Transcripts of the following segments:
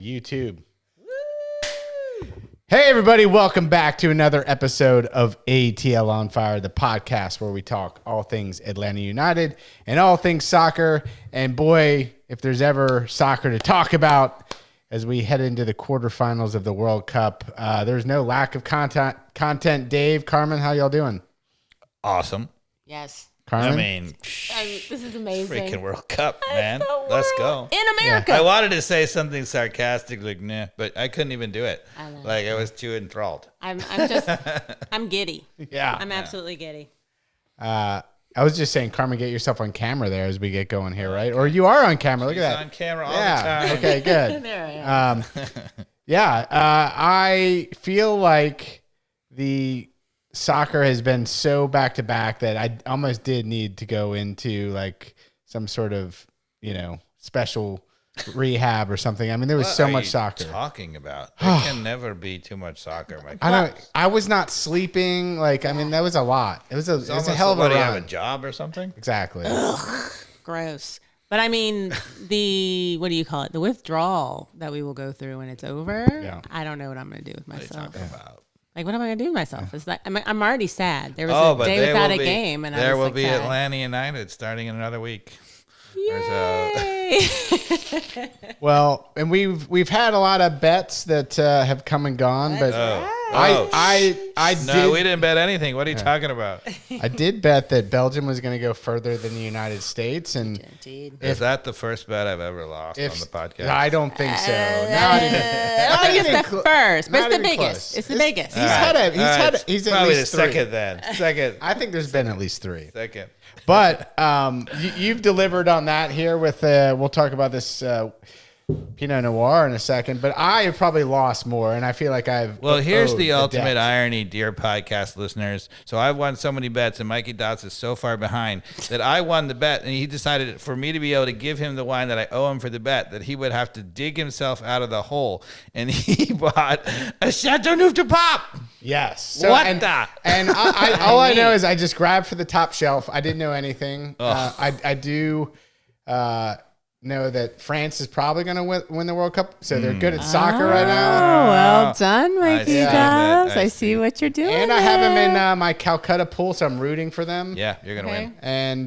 YouTube. Woo! Hey, everybody. Welcome back to another episode of ATL on Fire, the podcast where we talk all things Atlanta United and all things soccer. And boy, if there's ever soccer to talk about as we head into the quarterfinals of the World Cup, there's no lack of content. Dave, Carmen, how y'all doing? Awesome. Yes. Carmen? I mean, This is amazing. freaking World Cup, man. Let's go. In America. I wanted to say something sarcastic like, nah, but I couldn't even do it. I know. Like, I was too enthralled. I'm giddy. Yeah. I'm absolutely giddy. I was just saying, Carmen, get yourself on camera there as we get going here, right? Or you are on camera. Look He's at that. on camera all the time. Okay, good. There I am. I feel like the soccer has been so back to back that I almost did need to go into like some sort of, special rehab or something. I mean, there was What so are much you soccer. talking about? There can never be too much soccer, Mike. I was not sleeping. Like, I mean, that was a lot. It was a hell of a What, do you run. have a job or something? Exactly. Gross. But I mean, what do you call it? The withdrawal that we will go through when it's over. Yeah. I don't know what I'm going to do with What are you myself. talking about? Like, what am I going to do with myself? It's like, I'm already sad. There was a day without a game. And there I was will like be sad. Atlanta United starting in another week. Yay. Well, and we've had a lot of bets that have come and gone, but I No, did. we didn't bet anything. What are you talking about? I did bet that Belgium was going to go further than the United States, and Indeed. Is that the first bet I've ever lost on the podcast? I don't think so. I think it's the first, but it's the biggest. It's the biggest. He's at probably least the three. second then. Second. I think there's been at least three. Second. But you've delivered on that here with. We'll talk about this Pinot Noir in a second, but I have probably lost more, and I feel like I've. Well, here's owed the a ultimate debt. irony, dear podcast listeners. So I've won so many bets, and Mikey Dots is so far behind that I won the bet, and he decided for me to be able to give him the wine that I owe him for the bet, that he would have to dig himself out of the hole, and he bought a Chateau Neuf de Pop. Yes. So, What and, the? And all I know is I just grabbed for the top shelf. I didn't know anything. I do know that France is probably going to win the World Cup, so they're good at soccer right now. Oh, well done, Mikey see that. Dobbs. I I see. see what you're doing. And I have them in my Calcutta pool, so I'm rooting for them. Yeah, you're gonna Okay. win, And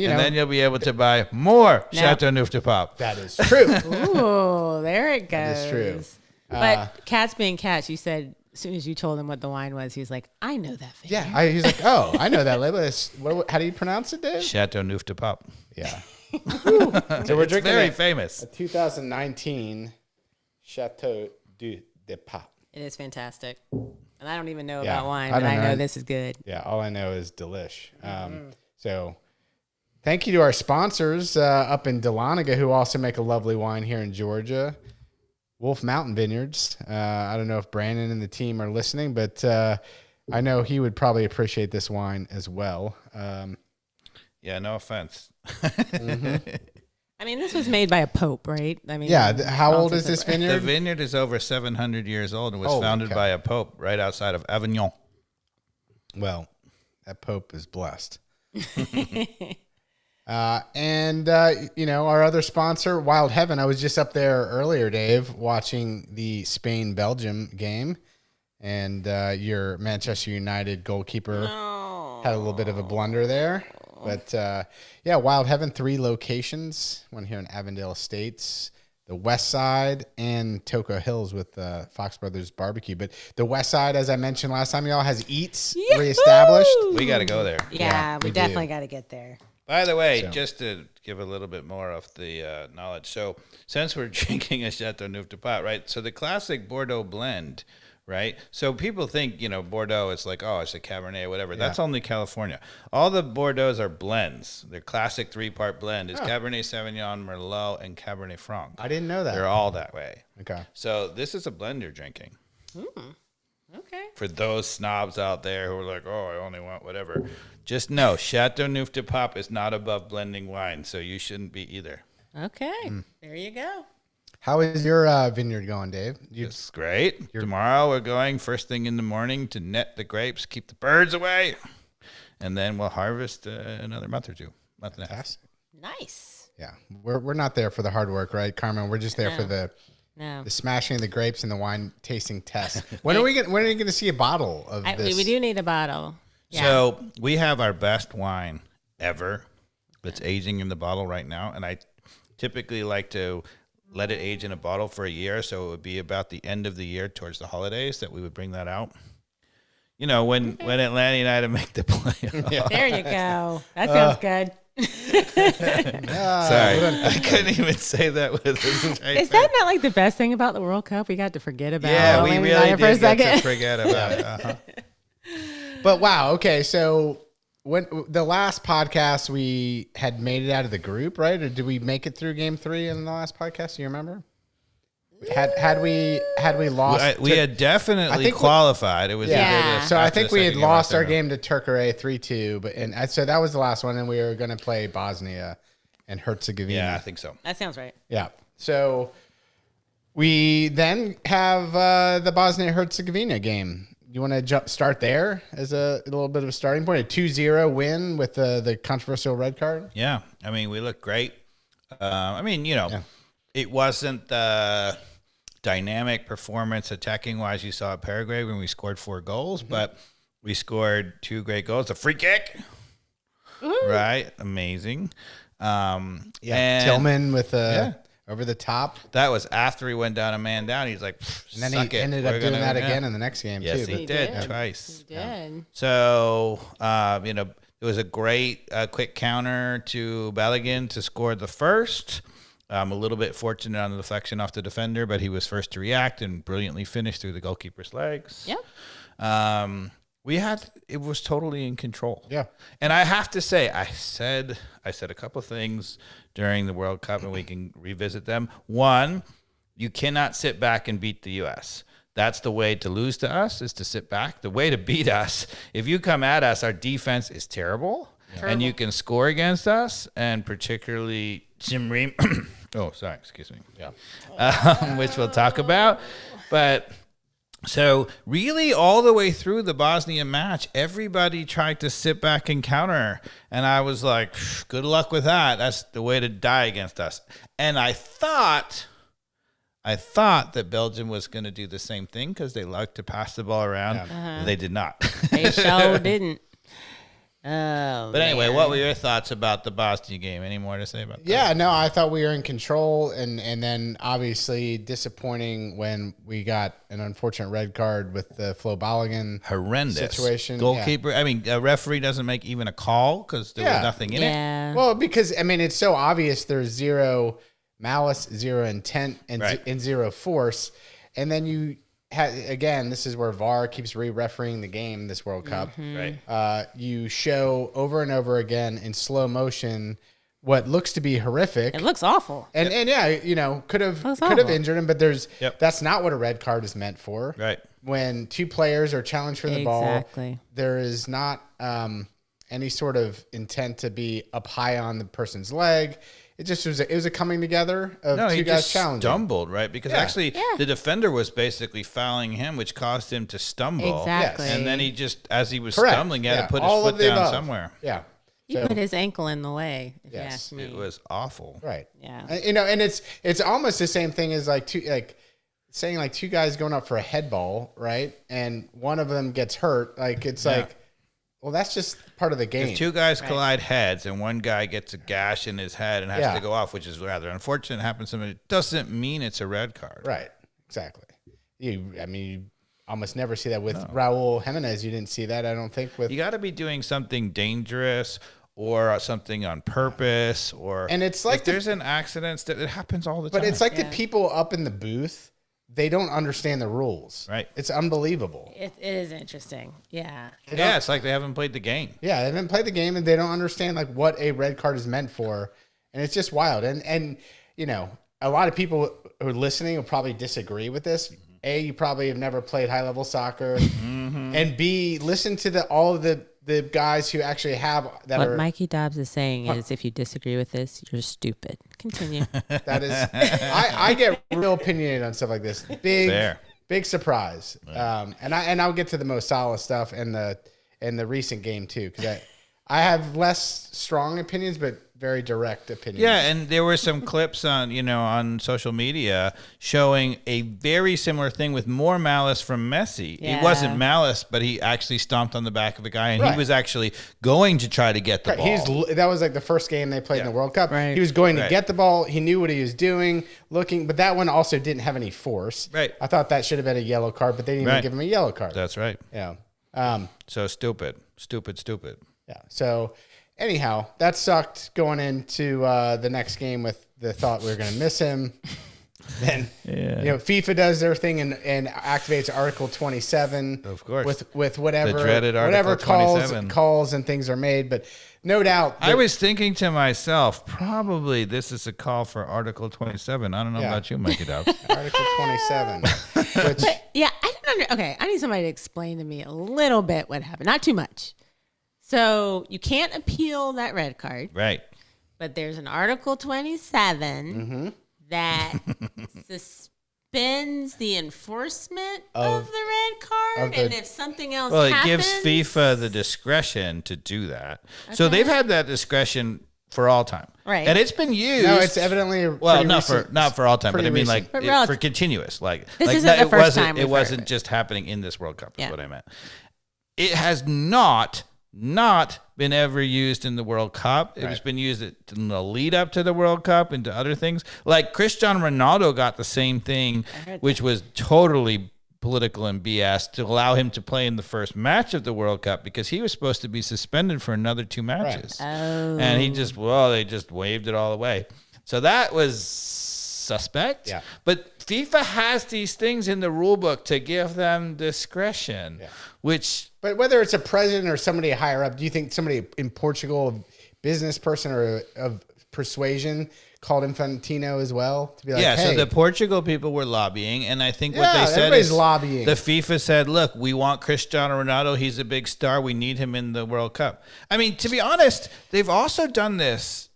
you know and then you'll be able to buy more Chateau Neuf de Pop. that is true. Ooh, there it goes. is true. But cats being cats, you said as soon as you told him what the wine was, he was like, I know that thing. Yeah, he's like, oh, I know that label. How do you pronounce it, Dave? Chateau Neuf de Pop. Yeah. So we're It's drinking very a famous. 2019 Chateau de Pop. It is fantastic. And I don't even know Yeah, about wine, I but don't I know. know this is good. Yeah, all I know is delish. So thank you to our sponsors up in Dahlonega who also make a lovely wine here in Georgia. Wolf Mountain Vineyards. I don't know if Brandon and the team are listening, but I know he would probably appreciate this wine as well. Yeah, no offense. I mean, this was made by a pope, right? I mean, Yeah, how old is this this? The vineyard? vineyard is over 700 years old and was Oh, founded okay. by a pope right outside of Avignon. Well, that Pope is blessed. Our other sponsor, Wild Heaven. I was just up there earlier, Dave, watching the Spain-Belgium game, and your Manchester United goalkeeper had a little bit of a blunder there. But, Wild Heaven, 3 locations, one here in Avondale Estates, the West Side, and Toco Hills with Fox Brothers Barbecue. But the West Side, as I mentioned last time, y'all, has Eats Yahoo! reestablished. We got to go there. Yeah, we we do. definitely got to get there. By the way, So- just to give a little bit more of the knowledge. So since we're drinking a Chateau Neuf de Pop, right? So the classic Bordeaux blend, right? So people think, Bordeaux is like, oh, it's a Cabernet or whatever. That's only California. All the Bordeaux's are blends. Their classic 3-part blend is Cabernet Sauvignon, Merlot, and Cabernet Franc. I didn't know that. They're all that way. Okay. So this is a blend you're drinking. Okay. For those snobs out there who are like, oh, I only want whatever. Just know, Chateau Neuf de Pop is not above blending wine, so you shouldn't be either. Okay. There you go. How is your vineyard going, Dave? It's great. Tomorrow we're going first thing in the morning to net the grapes, keep the birds away, and then we'll harvest another month or two. Month and a half. Fantastic. Nice. Yeah, we're not there for the hard work, right, Carmen? We're just there for No. No. The smashing of the grapes and the wine tasting test. When are you going to see a bottle of this? We do need a bottle. Yeah. So we have our best wine ever that's aging in the bottle right now. And I typically like to let it age in a bottle for a year. So it would be about the end of the year towards the holidays that we would bring that out. You know, when Atlanta United make the playoffs. Yeah. There you go. That sounds good. Sorry, I couldn't even say that with a straight Is that not like the best thing about the World Cup? We got to forget about Yeah, we Atlanta really United for a did get to second. forget about it. Uh-huh. But wow, okay, so when the last podcast we had made it out of the group, right? Or did we make it through game 3 in the last podcast? Do you remember? Had we lost? We had definitely think qualified. It was Yeah. So I after think the we had second game lost our after. game to Turkey 3-2, so that was the last one, and we were going to play Bosnia and Herzegovina. Yeah, I think so. That sounds right. Yeah. So we then have the Bosnia Herzegovina game. You want to start there as a little bit of a starting point? A 2-0 win with the controversial red card. Yeah, I mean, we look great. It wasn't the dynamic performance attacking wise you saw at Paraguay when we scored 4 goals, but we scored 2 great goals. A free kick, right? Amazing. And Tillman with over the top, that was after he went down a man down. He's like, and then suck he it. ended We're up doing gonna- that yeah. again in the next game Yes, too. he But did He twice. did. So, it was a great quick counter to Balogun to score the first. A little bit fortunate on the deflection off the defender, but he was first to react and brilliantly finished through the goalkeeper's legs. Yep. It was totally in control. Yeah. And I have to say, I said a couple of things during the World Cup, and we can revisit them. One, you cannot sit back and beat the U.S. That's the way to lose to us, is to sit back. The way to beat us, if you come at us, our defense is terrible. And you can score against us, and particularly Jim Ream. Excuse me. Yeah. Which we'll talk about. But so really all the way through the Bosnia match, everybody tried to sit back and counter. And I was like, good luck with that. That's the way to die against us. And I thought that Belgium was going to do the same thing because they like to pass the ball around. They did not. They sure didn't. Oh, But anyway, man. what were your thoughts about the Bosnia game? Any more to say about that? Yeah, no, I thought we were in control, and then obviously disappointing when we got an unfortunate red card with the Flo Balogun Horrendous situation. goalkeeper. I mean, a referee doesn't make even a call because there was nothing in it. Yeah. Well, because I mean, it's so obvious. There's zero malice, zero intent, and Right. and zero force, and then you again. This is where VAR keeps re-refereeing the game. This World Cup, Right. you show over and over again in slow motion what looks to be horrific. It looks awful. And yeah, you know, could have Looks awful. injured him, but that's not what a red card is meant for. Right. When 2 players are challenged for the ball, Exactly. there is not any sort of intent to be up high on the person's leg. It just was a coming together of No, 2 he guys just challenging. stumbled, right? Because actually, the defender was basically fouling him, which caused him to stumble. Exactly. And then he just, as he was Correct. stumbling, he had Yeah. to put All his of foot the down above. somewhere. Yeah. He put his ankle in the way. If you Yes. ask me. It was awful. Right. Yeah. You know, and it's almost the same thing as saying 2 guys going up for a head ball, right? And one of them gets hurt. Like it's like, well, that's just part of the game. If 2 guys collide heads and one guy gets a gash in his head and has to go off, which is rather unfortunate, happens to him, it doesn't mean it's a red card. Right. Exactly. You almost never see that with Raul Jimenez. You didn't see that, I don't think. With You got to be doing something dangerous or something on purpose, or And it's like if there's an accident, it happens all the time. but it's like the people up in the booth, they don't understand the rules. Right. It's unbelievable. It is interesting. Yeah. yeah, it's like they haven't played the game. Yeah, they haven't played the game and they don't understand like what a red card is meant for, and it's just wild. And you know, a lot of people who are listening will probably disagree with this. A, you probably have never played high level soccer, and B, listen to all of the guys who actually have that What are Mikey Dobbs is saying is, if you disagree with this, you're stupid. Continue. that is. I get real opinionated on stuff like this. Fair. Big surprise. And I'll get to the Mo Salah stuff and the recent game too, because I have less strong opinions, but very direct opinions. Yeah, and there were some clips on social media showing a very similar thing with more malice from Messi. Yeah. It wasn't malice, but he actually stomped on the back of a guy, and Right. he was actually going to try to get the ball. That was like the first game they played in Yeah. the World Cup. Right. He was going to Right. get the ball. He knew what he was doing, looking, but that one also didn't have any force. Right. I thought that should have been a yellow card, but they didn't even Right. give him a yellow card. That's right. Yeah. So stupid. Yeah. So anyhow, that sucked going into the next game with the thought we were going to miss him. Then FIFA does their thing and activates Article 27. Of course. with whatever The dreaded Article whatever 27. calls and things are made, but no doubt. I was thinking to myself, probably this is a call for Article 27. I don't know about you, Mikey Dog. Article 27. Which, Yeah, I don't okay, I need somebody to explain to me a little bit what happened. Not too much. So you can't appeal that red card, Right. but there's an Article 27 that suspends the enforcement of the red card. And if something else Well, it happens, gives FIFA the discretion to do that. So they've had that discretion for all time. Right. And it's been used. no, it's evidently well, pretty not recent. for all time, but I pretty mean recent. But for continuous. Like This like isn't that, the it first wasn't time it we've wasn't heard of it. just happening in this World Cup, is Yeah. what I meant. It has not been ever used in the World Cup. It has been used in the lead up to the World Cup and to other things. Like Cristiano Ronaldo got the same thing, which was totally political and BS, to allow him to play in the first match of the World Cup because he was supposed to be suspended for another 2 matches. And they just waved it all away. So that was suspect. Yeah. But FIFA has these things in the rule book to give them discretion, which But whether it's a president or somebody higher up, do you think somebody in Portugal, a business person or of persuasion, called Infantino as well to be like, yeah, hey, so the Portugal people were lobbying, and I think what Yeah, they said everybody's is lobbying. the FIFA said, look, we want Cristiano Ronaldo. He's a big star. We need him in the World Cup. I mean, to be honest, they've also done this,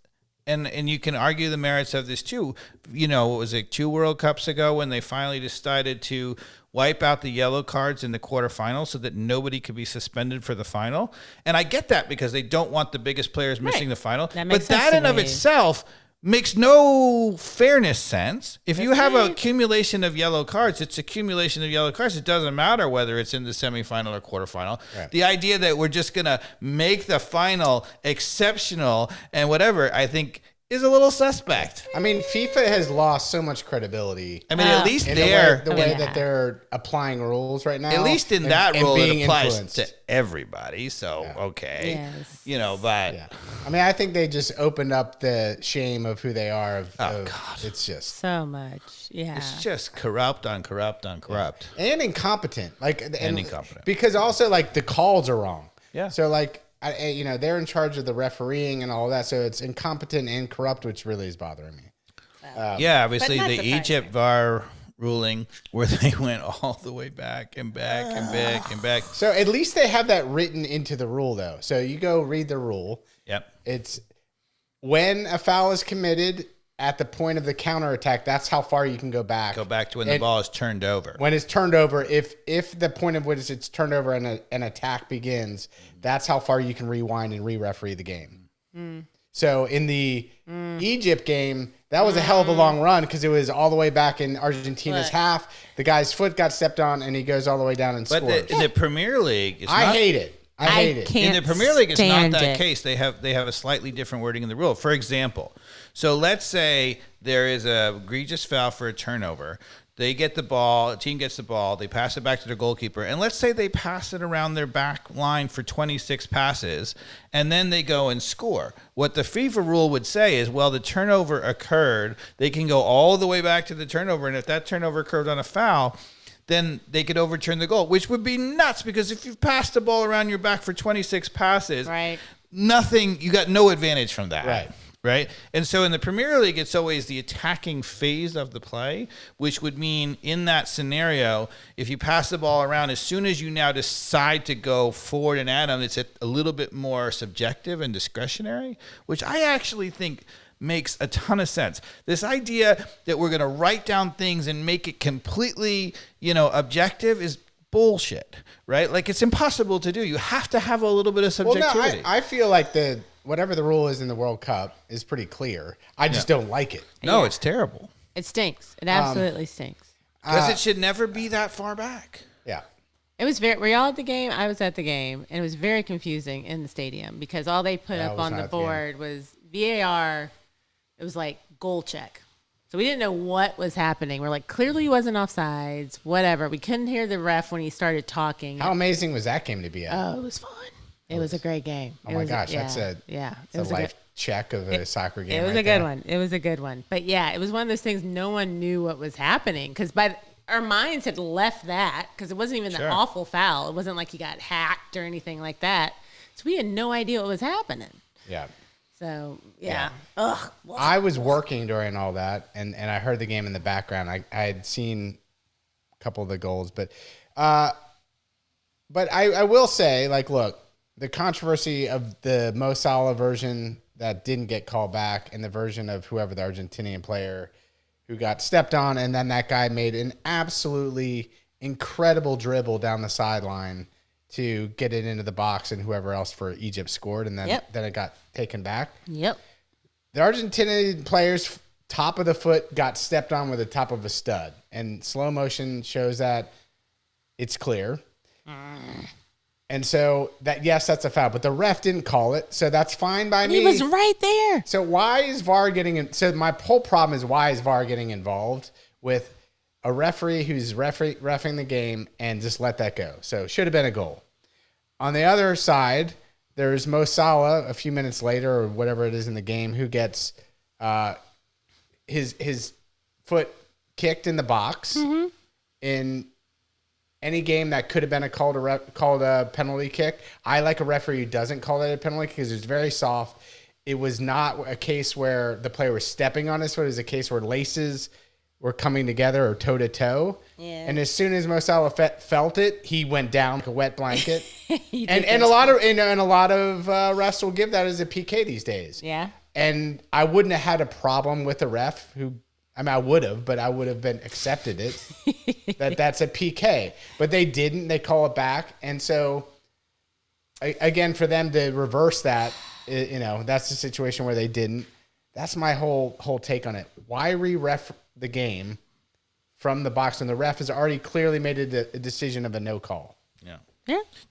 and you can argue the merits of this too. What was it, 2 World Cups ago when they finally decided to wipe out the yellow cards in the quarterfinals so that nobody could be suspended for the final? And I get that because they don't want the biggest players missing the final. That makes But that sense to in of me. itself makes no fairness sense. If you have a accumulation of yellow cards, it's accumulation of yellow cards. It doesn't matter whether it's in the semifinal or quarterfinal. Right. The idea that we're just going to make the final exceptional and whatever, I think is a little suspect. I mean, FIFA has lost so much credibility. I mean, at least in there, the way that they're applying rules right now. at least in and- that and rule, it being applies influenced. to everybody. So, okay. Yes. But Yeah. I mean, I think they just opened up the shame of who they are. God. It's just So much. Yeah. it's just corrupt on corrupt on corrupt. and incompetent, and incompetent. because also like the calls are wrong. Yeah. So like they're in charge of the refereeing and all that, so it's incompetent and corrupt, which really is bothering me. Yeah, obviously But not the surprising. Egypt VAR ruling where they went all the way back and back and back and back. So at least they have that written into the rule, though. So you go read the rule. Yep. It's when a foul is committed at the point of the counterattack, that's how far you can go back. Go back to when the And ball is turned over. when it's turned over. If the point of which it's turned over and an attack begins, that's how far you can rewind and re-referee the game. So in the Egypt game, that was a hell of a long run because it was all the way back in Argentina's Right. half. The guy's foot got stepped on, and he goes all the way down and But scores. the Premier League is I not, hate it. I hate it. can't in the Premier League, it's not stand that it. case. They have a slightly different wording in the rule. For example, so let's say there is a egregious foul for a turnover. They get the ball, a team gets the ball, they pass it back to their goalkeeper, and let's say they pass it around their back line for 26 passes, and then they go and score. What the FIFA rule would say is, well, the turnover occurred, they can go all the way back to the turnover, and if that turnover occurred on a foul, then they could overturn the goal, which would be nuts because if you've passed the ball around your back for 26 passes, Right. you got no advantage from that. Right. Right. And so in the Premier League, it's always the attacking phase of the play, which would mean in that scenario, if you pass the ball around, as soon as you now decide to go forward and at them, it's a little bit more subjective and discretionary, which I actually think makes a ton of sense. This idea that we're going to write down things and make it completely, objective is bullshit, right? Like it's impossible to do. You have to have a little bit of Well, subjectivity. no, I feel like whatever the rule is in the World Cup is pretty clear. I just don't like it. No, it's terrible. It stinks. It absolutely stinks. Because it should never be that far back. Yeah. It was were y'all at the game? I was at the game, and it was very confusing in the stadium because all they put up on the board was VAR. It was like goal check. So we didn't know what was happening. We're like, clearly he wasn't offsides, whatever. We couldn't hear the ref when he started talking. How amazing was that game to be at? Oh, it was fun. It was a great game. Oh my gosh, that's a life check of a soccer game. It was a good one. It was a good one. But yeah, it was one of those things no one knew what was happening because our minds had left that because it wasn't even the awful foul. It wasn't like he got hacked or anything like that. So we had no idea what was happening. Yeah. So, yeah. Ugh. I was working during all that, and I heard the game in the background. I had seen a couple of the goals, but I will say, like, look, the controversy of the Mo Salah version that didn't get called back and the version of whoever the Argentinian player who got stepped on, and then that guy made an absolutely incredible dribble down the sideline to get it into the box, and whoever else for Egypt scored, and then it got taken back. Yep. The Argentinian player's top of the foot got stepped on with the top of a stud, and slow motion shows that it's clear. And so that's a foul, but the ref didn't call it, so that's fine by me. He was right there. So why is VAR getting in? So my whole problem is, why is VAR getting involved with a referee who's reffing the game and just let that go? So should have been a goal. On the other side, there's Mo Salah a few minutes later or whatever it is in the game who gets his foot kicked in the box in any game that could have been called a penalty kick. I like a referee who doesn't call that a penalty because it's very soft. It was not a case where the player was stepping on his foot. It was a case where laces were coming together or toe to toe. Yeah. And as soon as Mo Salah felt it, he went down like a wet blanket. and a lot of refs will give that as a PK these days. Yeah. And I wouldn't have had a problem with a ref who, I would have, but I would have accepted it that's a PK. But they didn't. They call it back. And so, again, for them to reverse that, that's the situation where they didn't. That's my whole take on it. Why re-ref the game from the box when the ref has already clearly made a decision of a no call? Yeah.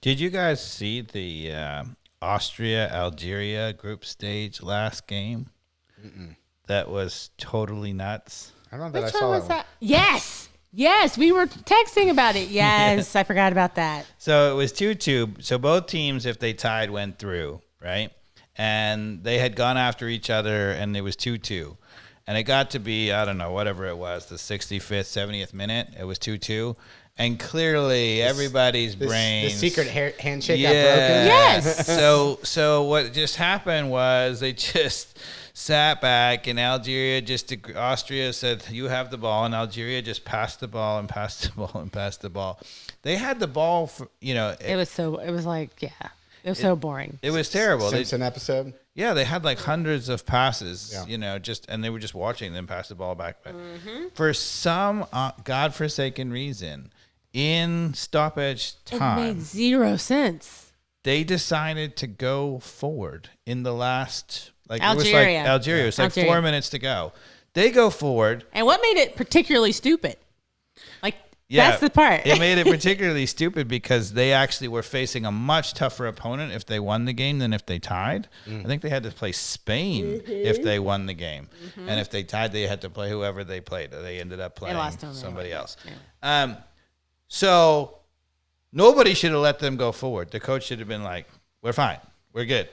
Did you guys see the Austria-Algeria group stage last game? Mm-mm. That was totally nuts. I don't know that Which I saw one was that. Yes, we were texting about it. Yes, I forgot about that. So it was 2-2. So both teams, if they tied, went through, right? And they had gone after each other, and it was 2-2. And it got to be, I don't know, whatever it was, the 65th, 70th minute. It was 2-2. And clearly everybody's brains. The secret handshake got broken? Yes. So what just happened was they just sat back, and Austria said, you have the ball, and Algeria just passed the ball and passed the ball and passed the ball. They had the ball for, It was so boring. It was terrible. Simpson episode? Yeah, they had like hundreds of passes, and they were just watching them pass the ball back. But for some godforsaken reason, in stoppage time, it made zero sense. They decided to go forward in the last, Algeria. It was like 4 minutes to go. They go forward. And what made it particularly stupid? That's the part. It made it particularly stupid because they actually were facing a much tougher opponent if they won the game than if they tied. I think they had to play Spain if they won the game. And if they tied, they had to play whoever they played. They ended up playing somebody else. Yeah. So nobody should have let them go forward. The coach should have been like, we're fine. We're good.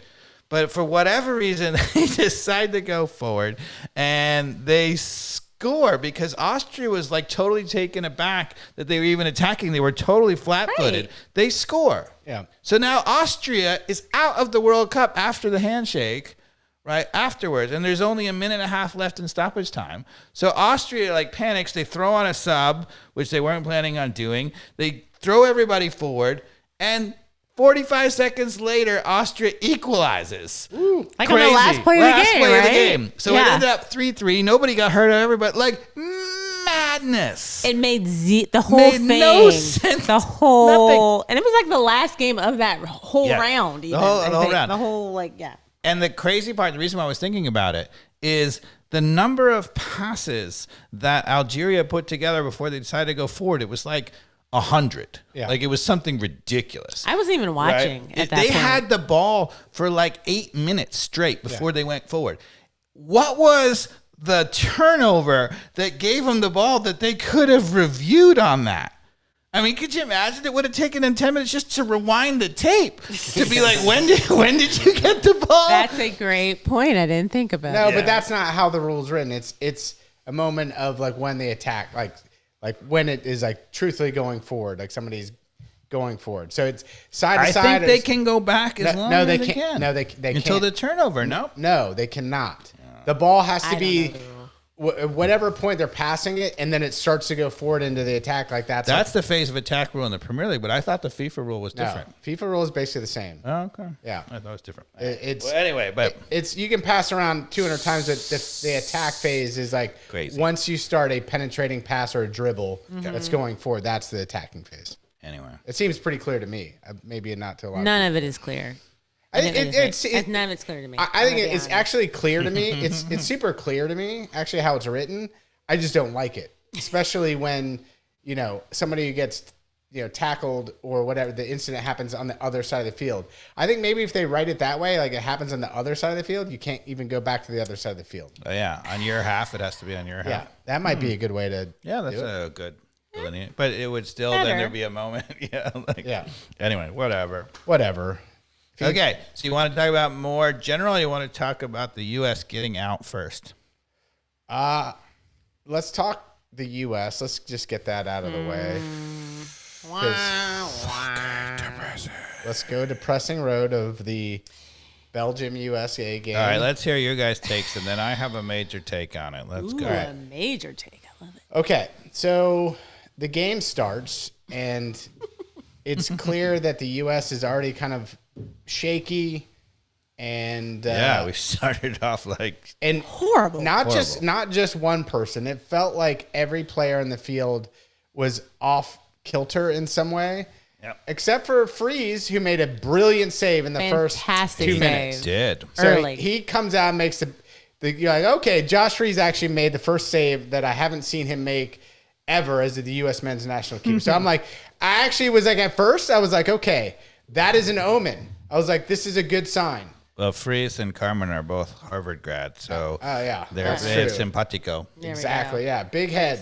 But for whatever reason, they decide to go forward, and they score because Austria was like totally taken aback that they were even attacking. They were totally flat-footed. Right. They score. Yeah. So now Austria is out of the World Cup after the handshake, right, afterwards, and there's only a minute and a half left in stoppage time. So Austria panics. They throw on a sub, which they weren't planning on doing. They throw everybody forward, and 45 seconds later, Austria equalizes. Ooh, like on the last play of the game. So it ended up 3-3. Nobody got hurt. Everybody, madness. It made the whole thing. No sense. The whole. Nothing. And it was like the last game of that whole round. Even, the whole round. The whole, And the crazy part, the reason why I was thinking about it is the number of passes that Algeria put together before they decided to go forward. It was like 100. Yeah. Like it was something ridiculous. I wasn't even watching at that They point. had the ball for like 8 minutes straight before they went forward. What was the turnover that gave them the ball that they could have reviewed on that? I mean, could you imagine? It would have taken them 10 minutes just to rewind the tape to be like, when did you get the ball? That's a great point. I didn't think about No, it. but that's not how the rule's written. It's a moment of like when they attack, like when it is like truthfully going forward, like somebody's going forward. So it's side to side. I think they can go back as long as they can. No, they can't. Until the turnover, no? No, they cannot. The ball has to I don't be know the rule. whatever point they're passing it, and then it starts to go forward into the attack. Like that's the phase of attack rule in the Premier League, but I thought the FIFA rule was different. No, FIFA rule is basically the same. Oh, okay. Yeah. I thought it was different. It's Well, anyway, but it's you can pass around 200 times, but the attack phase is like Crazy. once you start a penetrating pass or a dribble that's going forward, that's the attacking phase. anyway. It seems pretty clear to me. Maybe not to a lot. None of it is clear. I think None of it's clear to me. I think it's actually clear to me. It's super clear to me, actually, how it's written. I just don't like it, especially when, somebody who gets, tackled or whatever, the incident happens on the other side of the field. I think maybe if they write it that way, like it happens on the other side of the field, you can't even go back to the other side of the field. Yeah, on your half, it has to be on your half. Yeah, that might be a good way to Yeah, that's do it. a good delineate. But it would still, Better. then there'd be a moment. Yeah. Anyway, whatever. Whatever. Okay, so you want to talk about more general, or you want to talk about the U.S. getting out first? Let's talk the U.S. Let's just get that out of the way. Let's go depressing road of the Belgium-USA game. All right, let's hear your guys' takes, and then I have a major take on it. Let's go. A major take. I love it. Okay, so the game starts, and it's clear that the U.S. is already kind of shaky, and Yeah, we started off like and Horrible. Not just one person. It felt like every player in the field was off kilter in some way. Yep. Except for Freeze, who made a brilliant save in the first Fantastic 2 minutes. save. did. So Early. he comes out and makes you're like, okay, Josh Freeze actually made the first save that I haven't seen him make ever as the U.S. men's national keeper. So I'm like, I actually was like, at first, I was like, okay, that is an omen. I was like, this is a good sign. Well, Fries and Carmen are both Harvard grads, so yeah, they're that's very true. simpatico. There we Exactly, go. yeah. Big head,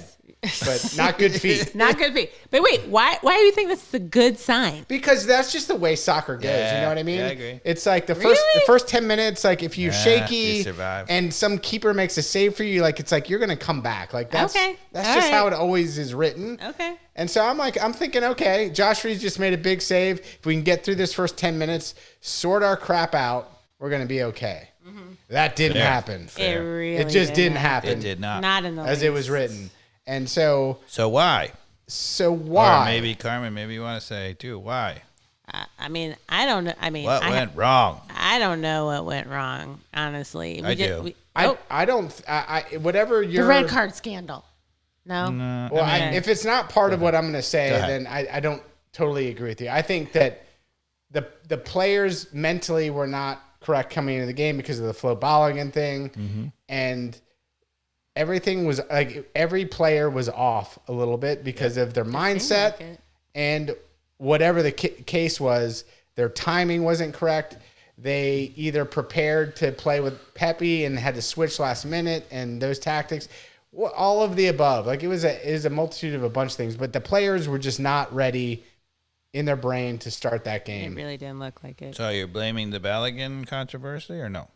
but not good feet. Not good feet. But wait, why do you think this is a good sign? Because that's just the way soccer goes. Yeah, You know what I mean? yeah, I agree. It's like the Really? first 10 minutes, like if you're Yeah, shaky you survive. and some keeper makes a save for you, like it's like you're gonna come back. Like that's Okay. that's All just right. how it always is written. Okay. And so I'm thinking, okay, Josh Reed just made a big save. If we can get through this first 10 minutes, sort our crap out, we're gonna be okay. That didn't Fair. happen. It really It just didn't happen. It did not. Not in the as it was written. And so So why? why? Or maybe Carmen, maybe you want to say too. Why? I mean, I don't know. I mean, What went wrong? I don't know what went wrong. Honestly, I do. I don't whatever the your red card scandal. No. Well, if it's not part of what I'm going to say, Go ahead. then I don't totally agree with you. I think that the players mentally were not correct coming into the game because of the Flo Balogun thing, and everything was like every player was off a little bit because of their mindset like it. and whatever the case was, their timing wasn't correct. They either prepared to play with Pepe and had to switch last minute, and those tactics. All of the above. Like it was a multitude of a bunch of things, but the players were just not ready in their brain to start that It game. really didn't look like it. So you're blaming the Balogun controversy or no?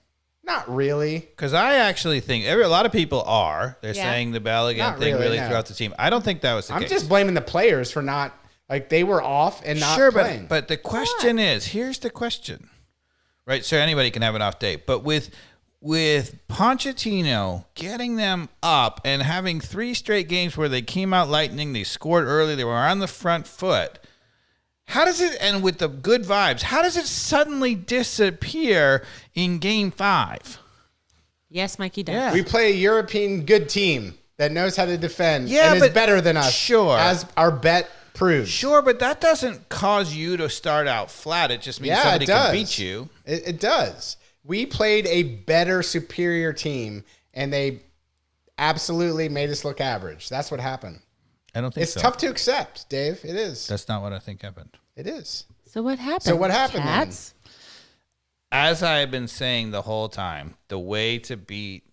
Not really. Because I actually think a lot of people are. They're Yeah. saying the Balogun Not thing really, really no. threw out the team. I don't think that was the I'm case. just blaming the players for not like they were off and not sure, playing. but the question is, here's the question, right? So anybody can have an off day, but with Pochettino getting them up and having 3 straight games where they came out lightning, they scored early, they were on the front foot. How does it, and with the good vibes, how does it suddenly disappear in game 5? Yes, Mikey does. Yeah. we play a European good team that knows how to defend Yeah, and is but- better than us. Sure. As our bet proves. Sure, but that doesn't cause you to start out flat. It just means Yeah, somebody it does. can beat you. It does. We played a better, superior team, and they absolutely made us look average. That's what happened. I don't think it's tough to accept, Dave. It is. That's not what I think happened. It is. So what happened? Then? As I have been saying the whole time, the way to beat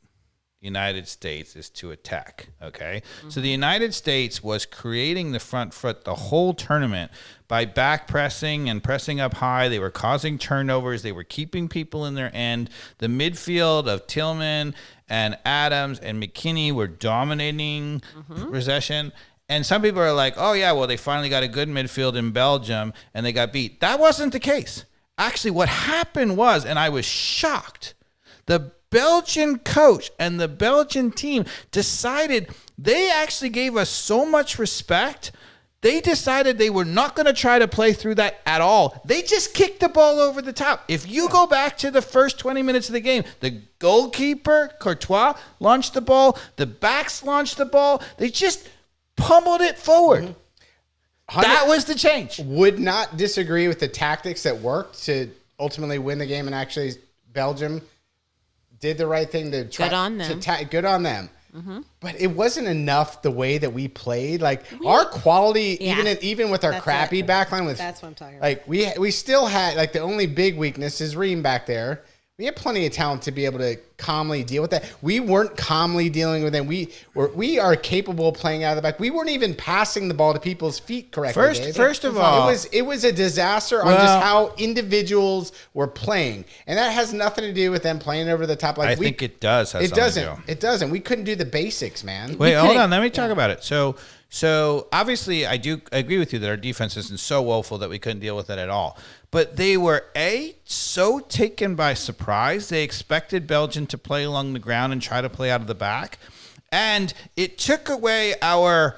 United States is to attack. Okay. Mm-hmm. So the United States was creating the front foot the whole tournament by back pressing and pressing up high. They were causing turnovers. They were keeping people in their end. The midfield of Tillman and Adams and McKinney were dominating possession. And some people are like, oh, yeah, well, they finally got a good midfield in Belgium and they got beat. That wasn't the case. Actually, what happened was, and I was shocked, the Belgian coach and the Belgian team decided they actually gave us so much respect. They decided they were not going to try to play through that at all. They just kicked the ball over the top. If you go back to the first 20 minutes of the game, the goalkeeper, Courtois, launched the ball. The backs launched the ball. They just pummeled it forward. That was the change. Would not disagree with the tactics that worked to ultimately win the game, and actually Belgium did the right thing to try. Good on them. Good on them. Mm-hmm. But it wasn't enough the way that we played. Like our quality, even with our crappy backline, that's what I'm talking about. Like we still had like the only big weakness is Ream back there. We had plenty of talent to be able to calmly deal with that. We weren't calmly dealing with them. We are capable of playing out of the back. We weren't even passing the ball to people's feet correctly. First of all, it was a disaster on just how individuals were playing, and that has nothing to do with them playing over the top. Like I think it does. It doesn't. It doesn't. We couldn't do the basics, man. Wait, hold on. Let me talk about it. So obviously, I agree with you that our defense isn't so woeful that we couldn't deal with it at all. But they were, so taken by surprise. They expected Belgium to play along the ground and try to play out of the back. And it took away our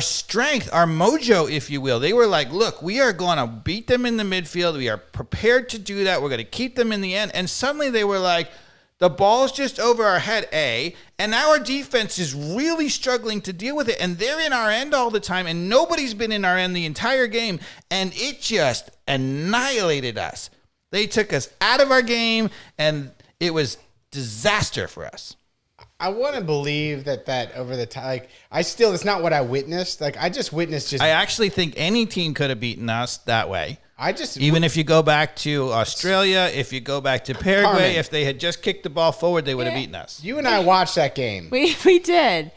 strength, our mojo, if you will. They were like, look, we are going to beat them in the midfield. We are prepared to do that. We're going to keep them in the end. And suddenly they were like, the ball's just over our head, and now our defense is really struggling to deal with it, and they're in our end all the time, and nobody's been in our end the entire game, and it just annihilated us. They took us out of our game, and it was disaster for us. I want to believe that over the time, like it's not what I witnessed. Like I just witnessed I actually think any team could have beaten us that way. Even if you go back to Australia, if you go back to Paraguay, Carmen, if they had just kicked the ball forward, they would have beaten us. You and I watched that game. We did.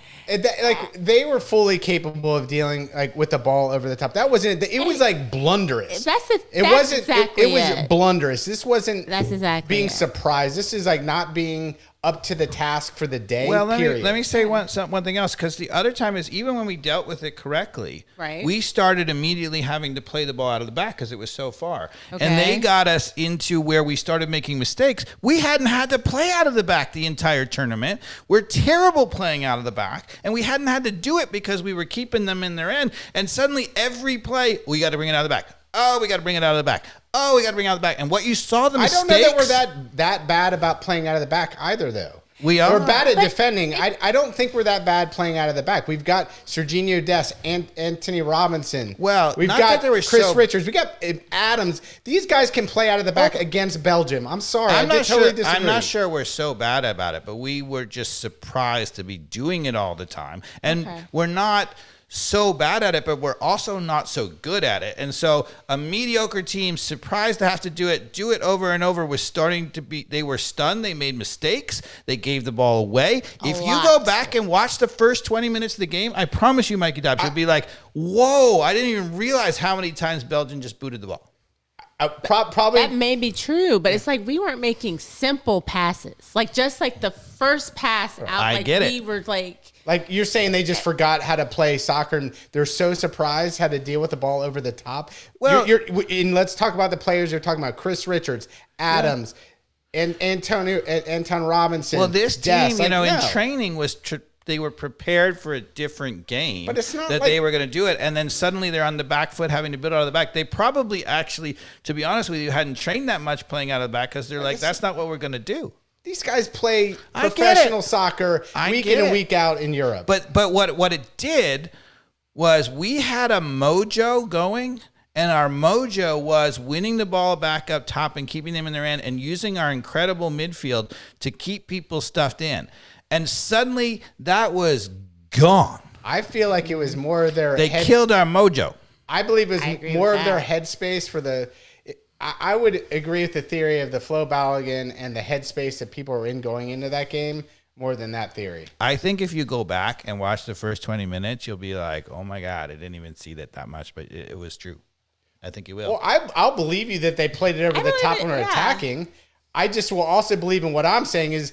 They were fully capable of dealing with the ball over the top. That wasn't. It was like blunderous. It was blunderous. This wasn't. That's exactly being surprised. This is like not being up to the task for the day. Well, let me say one thing else, because the other time is even when we dealt with it correctly, right, we started immediately having to play the ball out of the back because it was so far. Okay. And they got us into where we started making mistakes. We hadn't had to play out of the back the entire tournament. We're terrible playing out of the back, and we hadn't had to do it because we were keeping them in their end. And suddenly every play, we got to bring it out of the back. Oh, we got to bring it out of the back. Oh, we got to bring it out of the back. And what you saw, the mistakes. I don't know that we're that bad about playing out of the back either, though. We are. We're bad at defending. I don't think we're that bad playing out of the back. We've got Serginho Dest and Anthony Robinson. Well, we've got Chris Richards. We got Adams. These guys can play out of the back against Belgium. I'm sorry. I totally disagree. I'm not sure we're so bad about it, but we were just surprised to be doing it all the time. And we're not so bad at it, but we're also not so good at it. And so a mediocre team, surprised to have to do it over and over, was starting to be, they were stunned. They made mistakes. They gave the ball away. If you go back and watch the first 20 minutes of the game, I promise you, Mikey Dobbs, you'll be like, whoa, I didn't even realize how many times Belgium just booted the ball. Probably that may be true, but it's like we weren't making simple passes. Like just like the first pass out, we were like you're saying they just forgot how to play soccer, and they're so surprised how to deal with the ball over the top. Well, and let's talk about the players you're talking about: Chris Richards, Adams, and Anton Robinson. Well, this team, in training was. They were prepared for a different game, but it's not they were going to do it, and then suddenly they're on the back foot having to build out of the back. They probably actually, to be honest with you, hadn't trained that much playing out of the back because they're like, that's not what we're going to do. These guys play professional soccer week in and week out in Europe. But what it did was we had a mojo going, And our mojo was winning the ball back up top and keeping them in their end and using our incredible midfield to keep people stuffed in. And suddenly that was gone. I feel like it was more of their They killed our mojo. I believe it was more of their headspace for the. I would agree with the theory of the Flo Balogun and the headspace that people were in going into that game more than that theory. I think if you go back and watch the first 20 minutes, you'll be like, oh my God, I didn't even see that much, but it was true. I think you will. Well, I'll believe you that they played it over the top when they're attacking. I just will also believe in what I'm saying is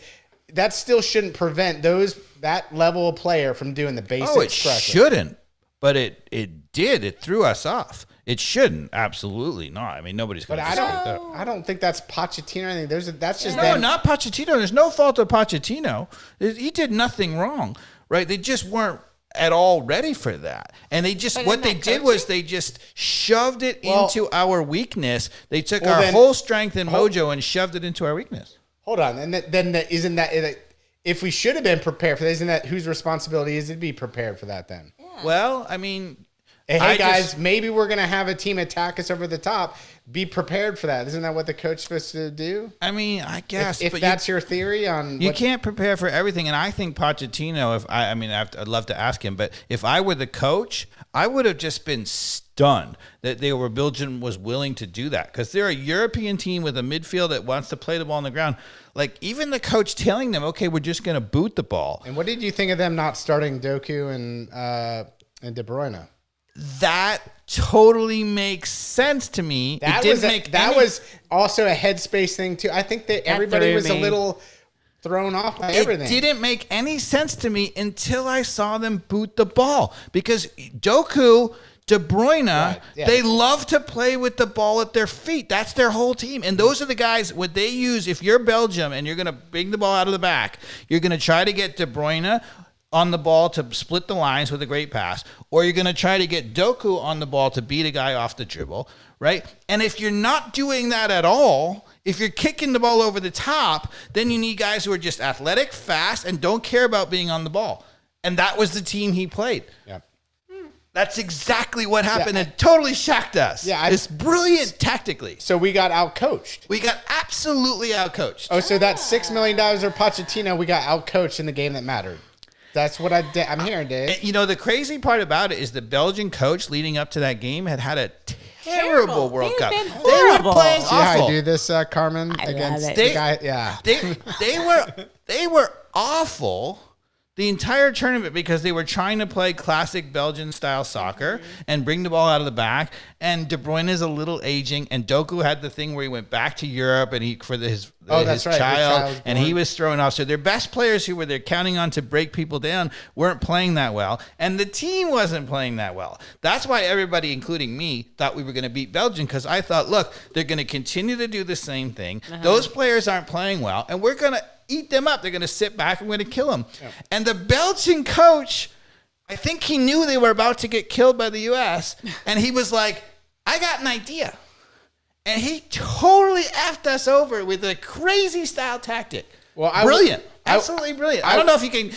that still shouldn't prevent that level of player from doing the basics. Oh, it shouldn't, but it did. It threw us off. It shouldn't. Absolutely not. I mean, nobody's going to dispute that. I don't think that's Pochettino. I think that's just no, not Pochettino. There's no fault of Pochettino. He did nothing wrong, right? They just weren't at all ready for that. And they just what they did was they just shoved it into our weakness. They took our whole strength and mojo and shoved it into our weakness. Hold on. And then isn't that if we should have been prepared for that, isn't that whose responsibility is it to be prepared for that then? Yeah. Well, I mean, hey guys, maybe we're going to have a team attack us over the top. Be prepared for that. Isn't that what the coach is supposed to do? I mean, I guess. If that's your theory on you can't prepare for everything. And I think Pochettino, I'd love to ask him, but if I were the coach, I would have just been stunned that Belgium was willing to do that. Because they're a European team with a midfield that wants to play the ball on the ground. Like, even the coach telling them, okay, we're just going to boot the ball. And what did you think of them not starting Doku and De Bruyne? That totally makes sense to me. That was also a headspace thing too. I think that everybody was a little thrown off by everything. It didn't make any sense to me until I saw them boot the ball because Doku, De Bruyne, they love to play with the ball at their feet. That's their whole team. And those are the guys, what they use, if you're Belgium and you're going to bring the ball out of the back, you're going to try to get De Bruyne on the ball to split the lines with a great pass, or you're going to try to get Doku on the ball to beat a guy off the dribble, right? And if you're not doing that at all, if you're kicking the ball over the top, then you need guys who are just athletic, fast, and don't care about being on the ball. And that was the team he played. Yeah. That's exactly what happened. It totally shocked us. Yeah, it's brilliant tactically. So we got outcoached. We got absolutely outcoached. Oh, so that $6 million or Pochettino, we got outcoached in the game that mattered. That's what I'm hearing, Dave. And, you know, the crazy part about it is the Belgian coach leading up to that game had a terrible World Cup. They were playing awful. See how I do this, Carmen? Against the guy? Yeah. They were awful the entire tournament because they were trying to play classic Belgian style soccer and bring the ball out of the back. And De Bruyne is a little aging, and Doku had the thing where he went back to Europe and his child, and he was thrown off. So their best players who were they're counting on to break people down weren't playing that well, and the team wasn't playing that well. That's why everybody, including me, thought we were going to beat Belgium because I thought, look, they're going to continue to do the same thing. Those players aren't playing well, and we're going to eat them up. They're going to sit back and we're going to kill them. Yeah. And the Belgian coach, I think he knew they were about to get killed by the U.S. and he was like, I got an idea. And he totally effed us over with a crazy style tactic. Well, brilliant. Absolutely brilliant. I don't know if you can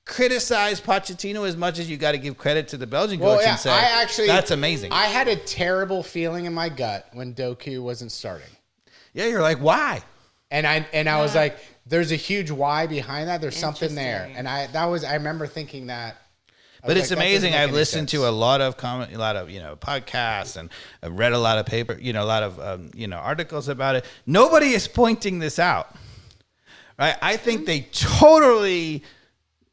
criticize Pochettino as much as you got to give credit to the Belgian coach and say, that's amazing. I had a terrible feeling in my gut when Doku wasn't starting. Yeah, you're like, why? And I was like, there's a huge why behind that. There's something there. And I remember thinking that. But it's amazing. I've listened to a lot of podcasts, and I've read a lot of articles about it. Nobody is pointing this out, right? I think they totally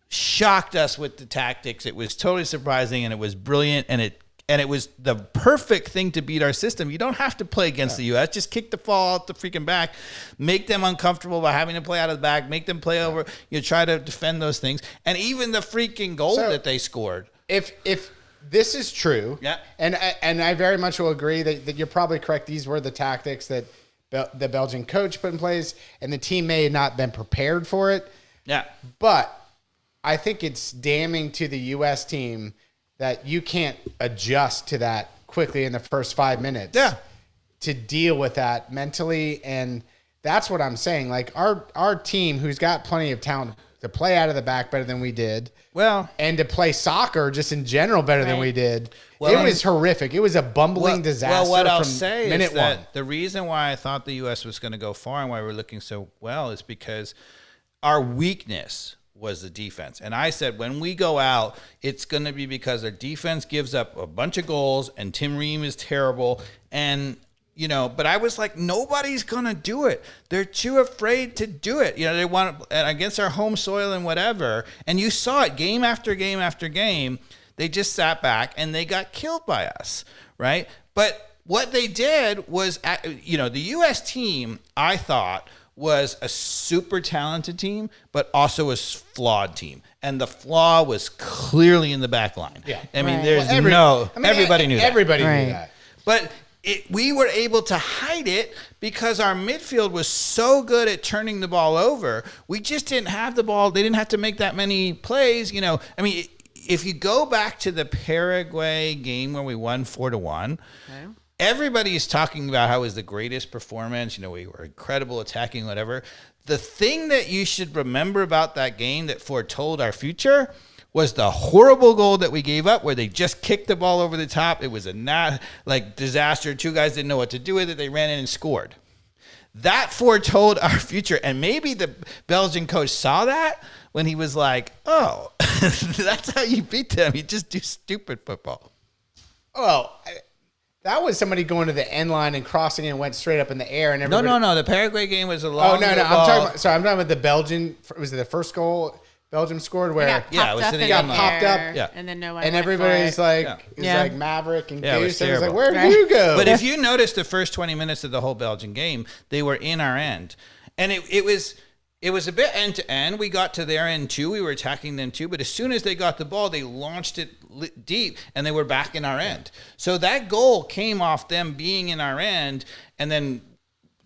shocked us with the tactics. It was totally surprising, and it was brilliant, and it was the perfect thing to beat our system. You don't have to play against the U.S. Just kick the ball out the freaking back, make them uncomfortable by having to play out of the back, make them play over, try to defend those things. And even the freaking goal that they scored. If this is true, and I very much will agree that you're probably correct. These were the tactics that the Belgian coach put in place, and the team may have not been prepared for it. Yeah. But I think it's damning to the U.S. team that you can't adjust to that quickly in the first 5 minutes to deal with that mentally. And that's what I'm saying. Like our team, who's got plenty of talent, to play out of the back better than we did. Well, and to play soccer just in general better than we did. Well, it was horrific. It was a bumbling disaster. Well, what I'll from say minute is that one. the reason why I thought the U.S. was going to go far and why we're looking so well is because our weakness was the defense. And I said, when we go out, it's going to be because our defense gives up a bunch of goals and Tim Ream is terrible. And, but I was like, nobody's going to do it. They're too afraid to do it. They want against our home soil and whatever. And you saw it game after game after game. They just sat back and they got killed by us, right? But what they did was, the U.S. team, I thought, was a super talented team, but also a flawed team. And the flaw was clearly in the back line. Yeah. I mean, Well, everybody knew that. Everybody knew that. But we were able to hide it because our midfield was so good at turning the ball over. We just didn't have the ball. They didn't have to make that many plays. If you go back to the Paraguay game where we won 4-1, okay. Everybody is talking about how it was the greatest performance. We were incredible attacking, whatever. The thing that you should remember about that game that foretold our future was the horrible goal that we gave up where they just kicked the ball over the top. It was a disaster. Two guys didn't know what to do with it. They ran in and scored. That foretold our future. And maybe the Belgian coach saw that when he was like, oh, that's how you beat them. You just do stupid football. Oh, that was somebody going to the end line and crossing it and went straight up in the air. And everybody... No. The Paraguay game was a long ball. I'm talking about the Belgian. Was it the first goal Belgium scored where it was it got popped up? Yeah. And then no one. And everybody's like, like Maverick and Goose. It was like, where did you go? But if you notice the first 20 minutes of the whole Belgian game, they were in our end. And it was a bit end to end. We got to their end too. We were attacking them too. But as soon as they got the ball, they launched it deep and they were back in our end. So that goal came off them being in our end. And then,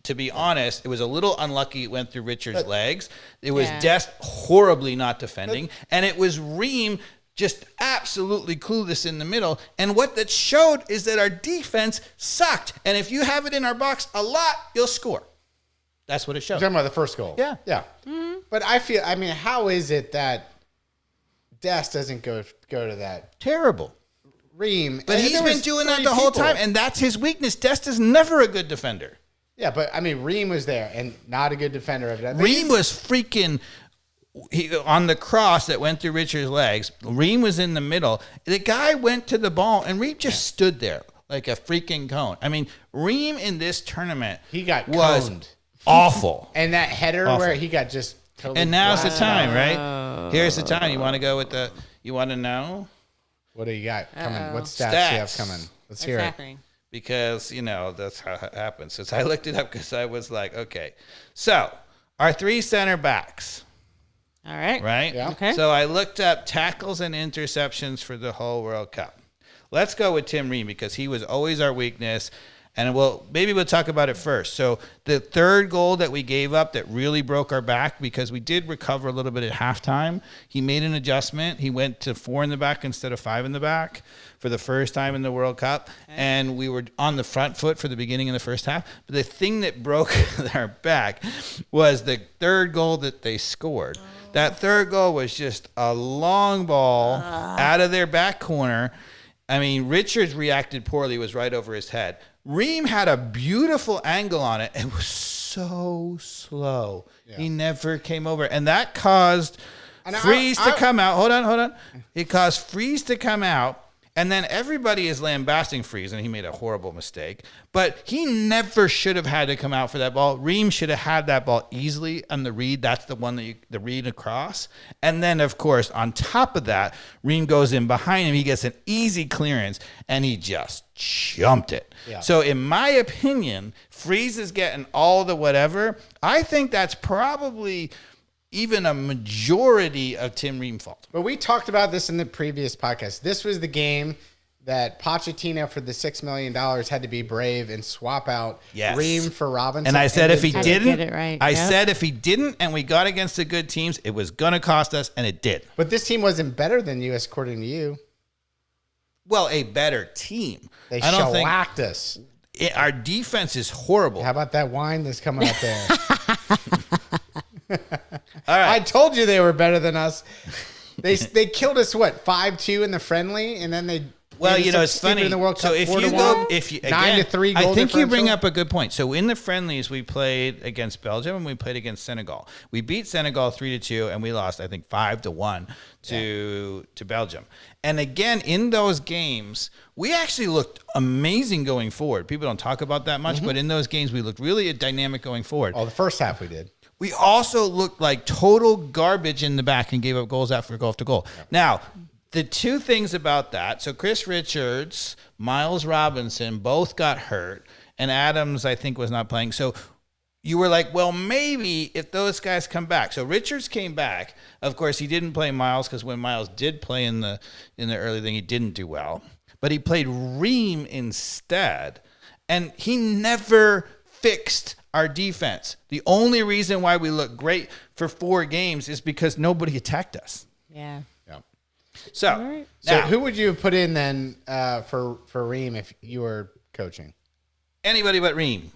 to be honest, it was a little unlucky. It went through Richard's legs. It was Dest horribly not defending. And it was Ream just absolutely clueless in the middle. And what that showed is that our defense sucked. And if you have it in our box a lot, you'll score. That's what it showed. You're talking about the first goal. Yeah. Mm-hmm. But how is it that Dest doesn't go to that? Terrible. Ream. But he's been doing that the whole time, and that's his weakness. Dest is never a good defender. Yeah, but Ream was there and not a good defender of that. Ream was freaking on the cross that went through Richard's legs. Ream was in the middle. The guy went to the ball, and Ream just stood there like a freaking cone. Ream in this tournament was coned. Awful. And that header where he got just totally. And now's the time, right? Here's the time. You want to go with you want to know? What do you got coming? What stats do you have coming? Let's hear it. Because, that's how it happens. So I looked it up because I was like, okay. So our 3 center backs. All right. Right? Yeah. Okay. So I looked up tackles and interceptions for the whole World Cup. Let's go with Tim Ream because he was always our weakness. And maybe we'll talk about it first. So the third goal that we gave up that really broke our back because we did recover a little bit at halftime. He made an adjustment. He went to 4 in the back instead of 5 in the back for the first time in the World Cup. Okay. And we were on the front foot for the beginning of the first half. But the thing that broke our back was the third goal that they scored. That third goal was just a long ball out of their back corner. Richards reacted poorly. It was right over his head. Ream had a beautiful angle on it. It was so slow. Yeah. He never came over. And that caused Freeze to come out. Hold on. It caused Freeze to come out. And then everybody is lambasting Freeze, and he made a horrible mistake. But he never should have had to come out for that ball. Ream should have had that ball easily on the read. That's the one the read across. And then, of course, on top of that, Ream goes in behind him. He gets an easy clearance, and he just jumped it. Yeah. So, in my opinion, Freeze is getting all the whatever. I think that's probably even a majority of Tim Ream fault. But we talked about this in the previous podcast. This was the game that Pochettino for the $6 million had to be brave and swap out Ream for Robinson. And I said if he didn't, I said if he didn't and we got against the good teams, it was going to cost us, and it did. But this team wasn't better than U.S. according to you. Well, a better team. They shellacked us. Our defense is horrible. How about that wine that's coming out there? All right. I told you they were better than us. They killed us 5-2 in the friendly, and then they. Well, made us it's stupid funny. In the World So Cup, if 4-1, you go, if you 9-3, I goal think you bring differential. up a good point. So in the friendlies, we played against Belgium and we played against Senegal. We beat Senegal 3-2, and we lost, I think, 5-1 to Belgium. And again, in those games, we actually looked amazing going forward. People don't talk about that much, but in those games, we looked really dynamic going forward. Oh, the first half we did. We also looked like total garbage in the back and gave up goals after goal after goal. Yeah. Now, the two things about that, so Chris Richards, Miles Robinson both got hurt, and Adams, I think, was not playing. So you were like, well, maybe if those guys come back. So Richards came back. Of course, he didn't play Miles because when Miles did play in the early thing, he didn't do well. But he played Ream instead, and he never fixed our defense. The only reason why we look great for 4 games is because nobody attacked us. Yeah. So, So who would you have put in then for Ream if you were coaching? Anybody but Ream.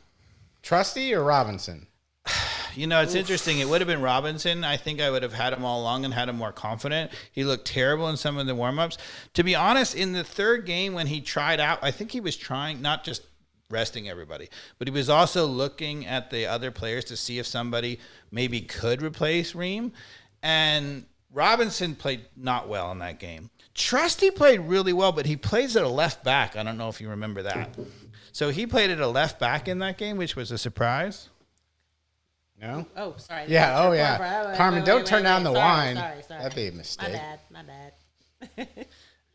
Trusty or Robinson? It's interesting. It would have been Robinson. I think I would have had him all along and had him more confident. He looked terrible in some of the warm-ups. To be honest, in the third game when he tried out, I think he was trying not just resting everybody, but he was also looking at the other players to see if somebody maybe could replace Ream. And Robinson played not well in that game. Trusty played really well, but he plays at a left back. I don't know if you remember that. So he played at a left back in that game, which was a surprise. No? Oh, sorry. Yeah, oh, yeah. Carmen, don't turn down the wine. Sorry. That'd be a mistake. My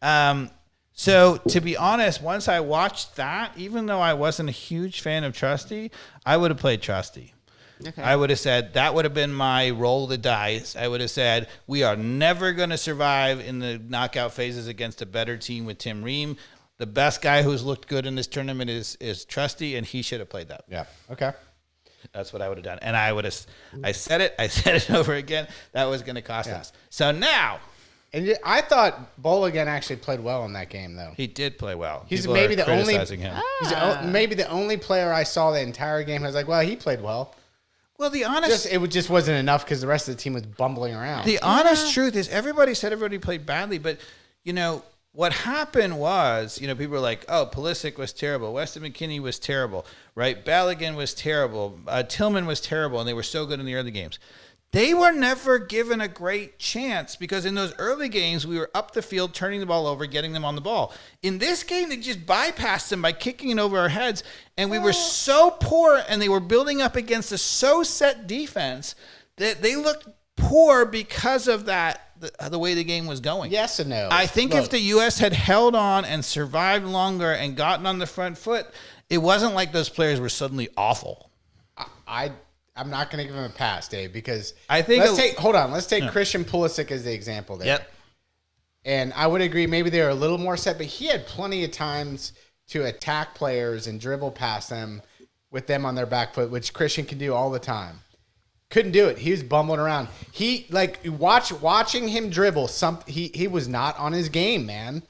bad. So to be honest, once I watched that, even though I wasn't a huge fan of Trusty, I would have played Trusty. Okay. I would have said that would have been my roll the dice. I would have said we are never going to survive in the knockout phases against a better team with Tim Ream. The best guy who's looked good in this tournament is Trusty, and he should have played that. Yeah. Okay. That's what I would have done. And I said it over again. That was going to cost us. So now. And I thought Boligan actually played well in that game, though. He did play well. He's People maybe are the only. him. He's maybe the only player I saw the entire game. I was like, well, he played well. Well, it just wasn't enough because the rest of the team was bumbling around. The honest truth is everybody said everybody played badly, but, what happened was, people were like, oh, Pulisic was terrible. Weston McKennie was terrible, right? Balogun was terrible. Tillman was terrible, and they were so good in the early games. They were never given a great chance because in those early games, we were up the field, turning the ball over, getting them on the ball. In this game, they just bypassed them by kicking it over our heads. And we were so poor, and they were building up against a so set defense that they looked poor because of that, the way the game was going. Yes and no. I think if the U.S. had held on and survived longer and gotten on the front foot, it wasn't like those players were suddenly awful. I'm not going to give him a pass, Dave, because I think let's take Christian Pulisic as the example there. Yep. And I would agree maybe they were a little more set, but he had plenty of times to attack players and dribble past them with them on their back foot, which Christian can do all the time. Couldn't do it. He was bumbling around. Watching him dribble, he was not on his game, man.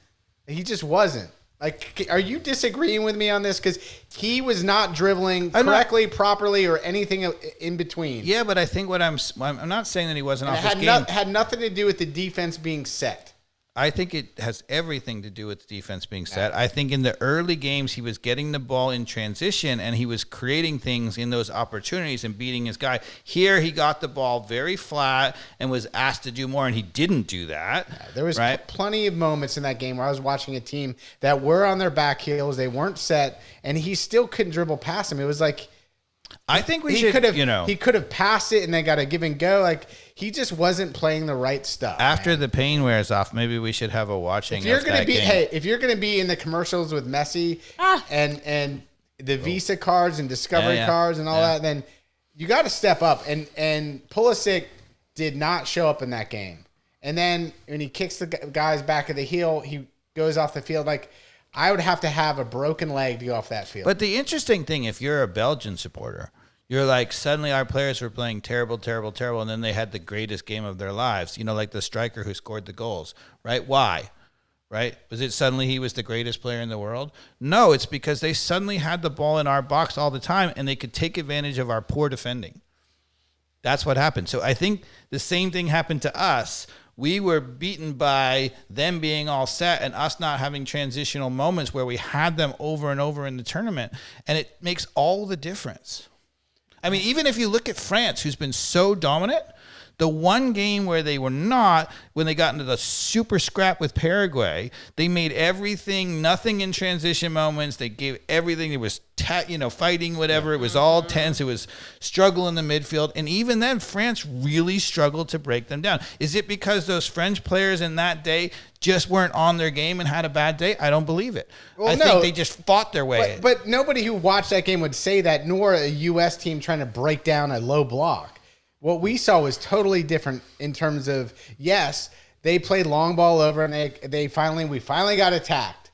He just wasn't. Like, are you disagreeing with me on this? Because he was not dribbling correctly, properly, or anything in between. Yeah, but I think I'm not saying that he wasn't off his game. Had nothing to do with the defense being set. I think it has everything to do with the defense being set. I think in the early games, he was getting the ball in transition, and he was creating things in those opportunities and beating his guy. Here, he got the ball very flat and was asked to do more, and he didn't do that. Yeah, there was plenty of moments in that game where I was watching a team that were on their back heels. They weren't set, and he still couldn't dribble past him. It was like... I think he could have passed it and then got a give and go. Like, he just wasn't playing the right stuff. After the pain wears off, maybe we should have a watching. If you're gonna be in the commercials with Messi and the Visa cards and Discovery cards and all that, then you got to step up. And Pulisic did not show up in that game. And then when he kicks the guy's back of the heel, he goes off the field like. I would have to have a broken leg to go off that field. But the interesting thing, if you're a Belgian supporter, you're like, suddenly our players were playing terrible, terrible, terrible, and then they had the greatest game of their lives. Like the striker who scored the goals, right? Why? Right? Was it suddenly he was the greatest player in the world? No, it's because they suddenly had the ball in our box all the time, and they could take advantage of our poor defending. That's what happened. So I think the same thing happened to us. We were beaten by them being all set and us not having transitional moments where we had them over and over in the tournament. And it makes all the difference. I mean, even if you look at France, who's been so dominant, the one game where they were not, when they got into the super scrap with Paraguay, they made everything, nothing in transition moments. They gave everything. It was, fighting, whatever. It was all tense. It was struggle in the midfield. And even then, France really struggled to break them down. Is it because those French players in that day just weren't on their game and had a bad day? I don't believe it. Well, I think they just fought their way. But nobody who watched that game would say that, nor a U.S. team trying to break down a low block. What we saw was totally different in terms of, yes, they played long ball over and we finally got attacked.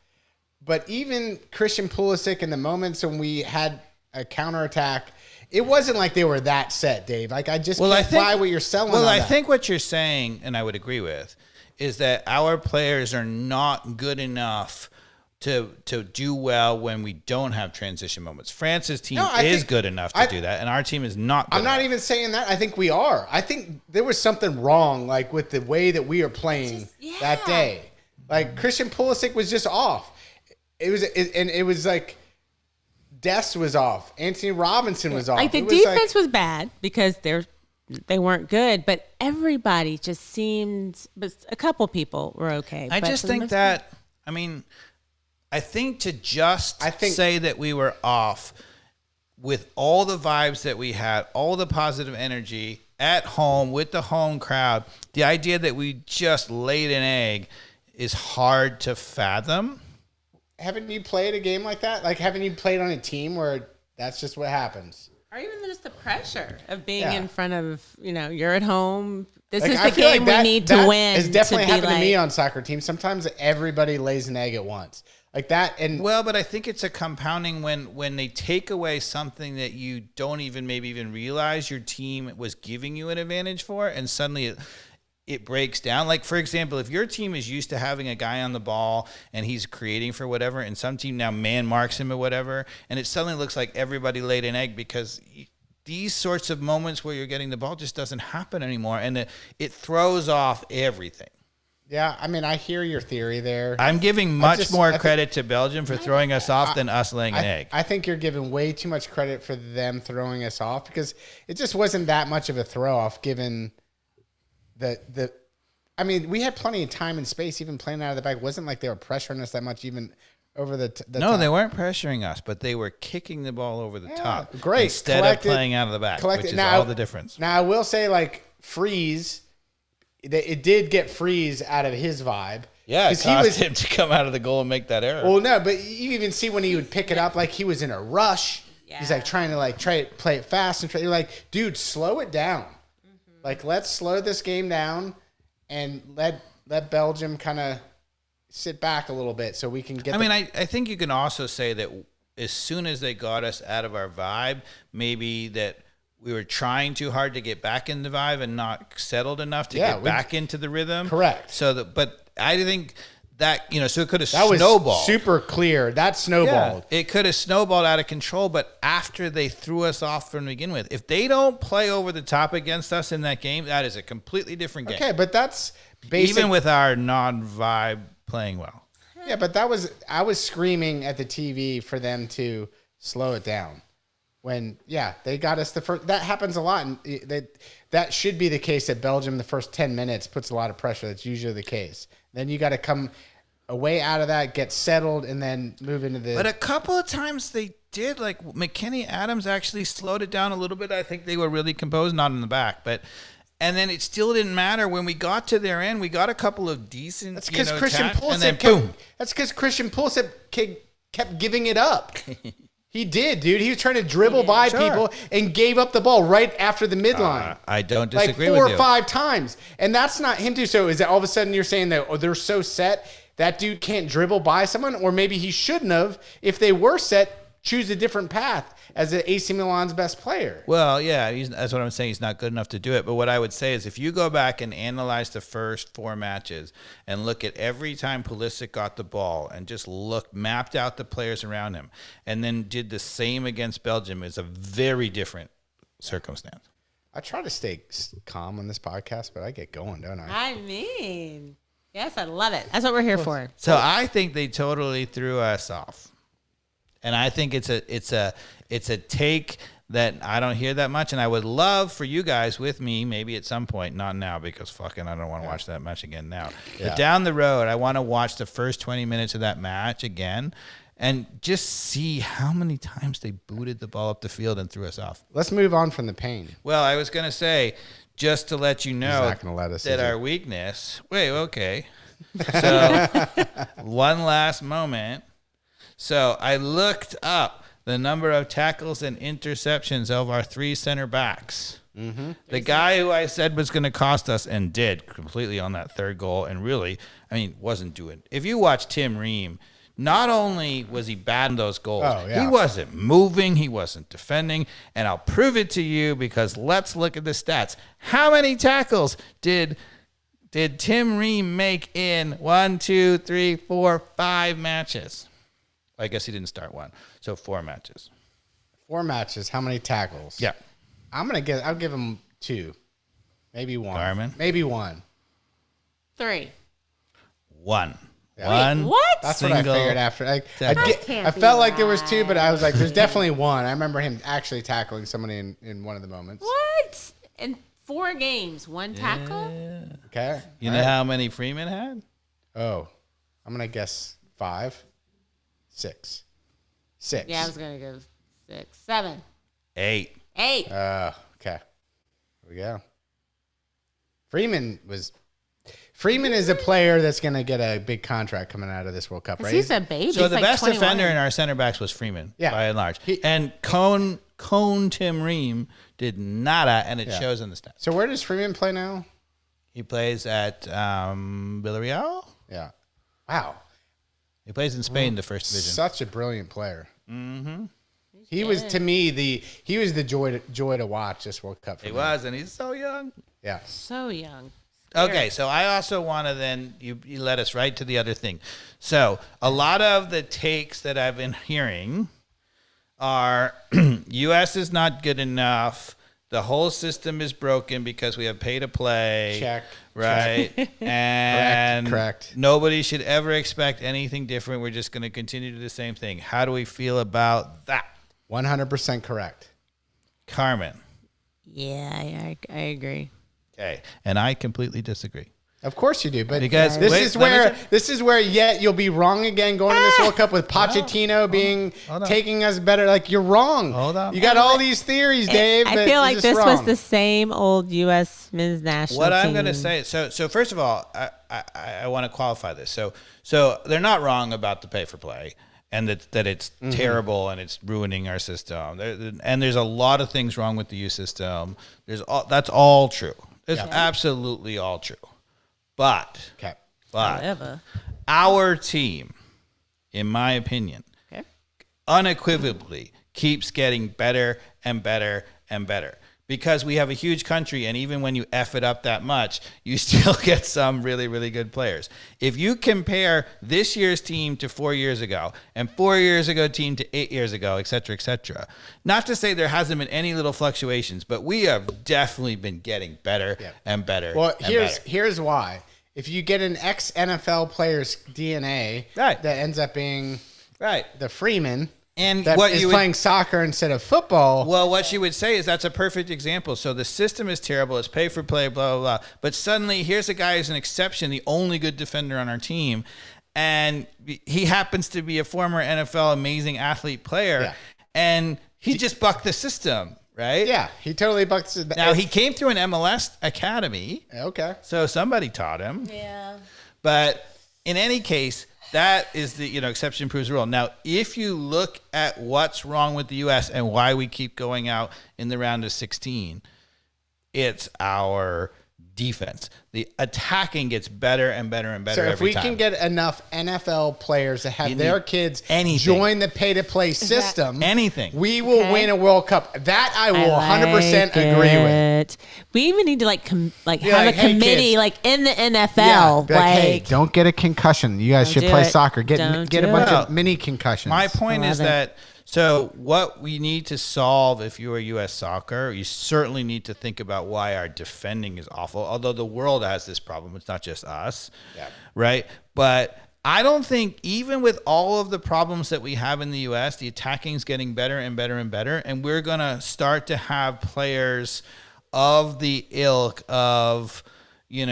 But even Christian Pulisic in the moments when we had a counterattack, it wasn't like they were that set, Dave. Like, I just can't buy what you're selling. Well, I think what you're saying, and I would agree with, is that our players are not good enough to do well when we don't have transition moments. France's team is good enough to do that, and our team is not good I'm not even saying that. I think we are. I think there was something wrong, like, with the way that we are playing that day. Like, Christian Pulisic was just off. It was like Dest was off. Anthony Robinson was off. Like, the defense was bad because they weren't good, but everybody just seemed, but a couple people were okay. I just think that, I think to just say that we were off with all the vibes that we had, all the positive energy at home with the home crowd, the idea that we just laid an egg is hard to fathom. Haven't you played a game like that? Like, haven't you played on a team where that's just what happens? Or even just the pressure of being in front of, you're at home. This is I the game we need to win. It's definitely happened to me on soccer teams. Sometimes everybody lays an egg at once. Like that, but I think it's a compounding when they take away something that you don't even realize your team was giving you an advantage for, and suddenly it breaks down. Like, for example, if your team is used to having a guy on the ball and he's creating for whatever, and some team now man marks him or whatever, and it suddenly looks like everybody laid an egg because these sorts of moments where you're getting the ball just doesn't happen anymore, and it throws off everything. Yeah, I hear your theory there. I'm giving much more credit to Belgium for throwing us off than us laying an egg. I think you're giving way too much credit for them throwing us off because it just wasn't that much of a throw off given we had plenty of time and space even playing out of the back. It wasn't like they were pressuring us that much even over the No, top. They weren't pressuring us, but they were kicking the ball over the top. Great. Instead of playing out of the back, which is all the difference. Now, I will say, like, Freeze, it did get Freeze out of his vibe. Yeah, it caused him to come out of the goal and make that error. Well, no, but you even see when he would pick it up, like, he was in a rush. Yeah. He's, like, trying to play it fast. You're like, dude, slow it down. Mm-hmm. Like, let's slow this game down and let Belgium kind of sit back a little bit so we can get I think you can also say that as soon as they got us out of our vibe, maybe that we were trying too hard to get back in the vibe and not settled enough to get back into the rhythm. Correct. But I think that, so it could have snowballed. Was super clear. That snowballed. Yeah, it could have snowballed out of control, but after they threw us off from the begin with, if they don't play over the top against us in that game, that is a completely different game. Okay, but that's basic. Even with our non-vibe playing well. Yeah, but I was screaming at the TV for them to slow it down. When, they got us the first. That happens a lot. And that should be the case at Belgium. The first 10 minutes puts a lot of pressure. That's usually the case. Then you got to come away out of that, get settled, and then move into the. But a couple of times they did. Like, McKinney Adams actually slowed it down a little bit. I think they were really composed, not in the back. And then it still didn't matter. When we got to their end, we got a couple of decent. That's because Christian Pulisic. And then boom. That's because Christian Pulisic kept giving it up. He did, dude. He was trying to dribble by people and gave up the ball right after the midline. I don't disagree with you. 4 or 5 times. And that's not him too. So is it all of a sudden you're saying that they're so set that dude can't dribble by someone? Or maybe he shouldn't have. If they were set, choose a different path as an AC Milan's best player. Well, yeah, that's what I'm saying. He's not good enough to do it. But what I would say is if you go back and analyze the first 4 matches and look at every time Pulisic got the ball and just mapped out the players around him and then did the same against Belgium, is a very different circumstance. I try to stay calm on this podcast, but I get going, don't I? I mean, yes, I love it. That's what we're here for. So I think they totally threw us off, and I think it's a take that I don't hear that much, and I would love for you guys with me, maybe at some point, not now because fucking I don't want to watch that match again now. Yeah. But down the road, I want to watch the first 20 minutes of that match again. And just see how many times they booted the ball up the field and threw us off. Let's move on from the pain. Well, I was going to say, just to let you know not gonna let us, that is our he? weakness. Wait, okay. So, one last moment. So, I looked up the number of tackles and interceptions of our 3 center backs. Mm-hmm. The guy who I said was going to cost us and did completely on that third goal, and really, I mean, wasn't doing. If you watch Tim Ream, not only was he bad in those goals, he wasn't moving, he wasn't defending, and I'll prove it to you because let's look at the stats. How many tackles did Tim Ream make in 1, 2, 3, 4, 5 matches? I guess he didn't start one, so 4 matches. 4 matches. How many tackles? Yeah, I'll give him 2, maybe 1. Garmin? Maybe 1. 3. 1. Yeah. Wait, what? That's what I figured after. I can't felt be like there was 2, but I was like, there's right. definitely 1. I remember him actually tackling somebody in one of the moments. What? In 4 games, 1 tackle? Okay. You know how many Freeman had? Oh, I'm going to guess 5, 6. 6. Yeah, I was going to go 6, 7, 8. 8. Okay. Here we go. Freeman is a player that's going to get a big contract coming out of this World Cup, right? He's a baby. So He's the like best 21. defender in our center backs was Freeman, Yeah. by and large. And Cone Tim Ream did nada, and it shows in the stats. So where does Freeman play now? He plays at Villarreal. Yeah. Wow. He plays in Spain, the first division. Such a brilliant player. Mm-hmm. He was, to me, the joy to watch this World Cup. For He me. was, and he's so young. Yeah. So young. Okay, so I also want to then, you led us right to the other thing. So a lot of the takes that I've been hearing are U.S. is not good enough. The whole system is broken because we have pay to play. Check. Right. And Correct. nobody should ever expect anything different. We're just going to continue to do the same thing. How do we feel about that? 100% correct. Carmen. Yeah, I agree. Okay. And I completely disagree. Of course you do, but Because- this wait, is let me where yet you'll be wrong again going to this World Cup with Pochettino hold on. taking us better. Like, you're wrong. Hold on. You got all these theories, Dave. I but feel you're like just this was wrong. the same old U.S. men's national What I'm team. going to say, so first of all, I want to qualify this. So they're not wrong about the pay for play, and that it's terrible and it's ruining our system. And there's a lot of things wrong with the U system. That's all true. It's absolutely all true. But Okay. However. our team, in my opinion, Okay. unequivocally keeps getting better and better and better because we have a huge country, and even when you F it up that much, you still get some really, really good players. If you compare this year's team to 4 years ago and 4 years ago team to 8 years ago, et cetera, not to say there hasn't been any little fluctuations, but we have definitely been getting better and better. Well, and better. here's why. If you get an ex-NFL player's DNA Right. that ends up being Right. the Freeman And that what is you would- playing soccer instead of football. Well, what she would say is that's a perfect example. So the system is terrible. It's pay for play, blah, blah, blah. But suddenly here's a guy who's an exception, the only good defender on our team. And he happens to be a former NFL amazing athlete player. Yeah. And he just bucked the system, right? Yeah, he totally bucks it. Now, he came through an MLS academy. Okay. So somebody taught him. Yeah. But in any case, that is the exception proves the rule. Now, if you look at what's wrong with the U.S. and why we keep going out in the round of 16, it's our defense. The attacking gets better and better and better So if every we time. can get enough NFL players to have You their need kids anything. join the pay-to-play system, anything. we will win a World Cup. That I will 100% like agree with. it. We even need to have like, a hey, committee kids. like in the NFL. Be hey, don't get a concussion. You guys Don't should do play it. soccer. Don't Get a do bunch it. of mini concussions. My point is Love it. that So what we need to solve, if you are U.S. soccer, you certainly need to think about why our defending is awful. Although the world has this problem, it's not just us, right? But I don't think even with all of the problems that we have in the U.S., the attacking is getting better and better and better, and we're gonna start to have players of the ilk of, maybe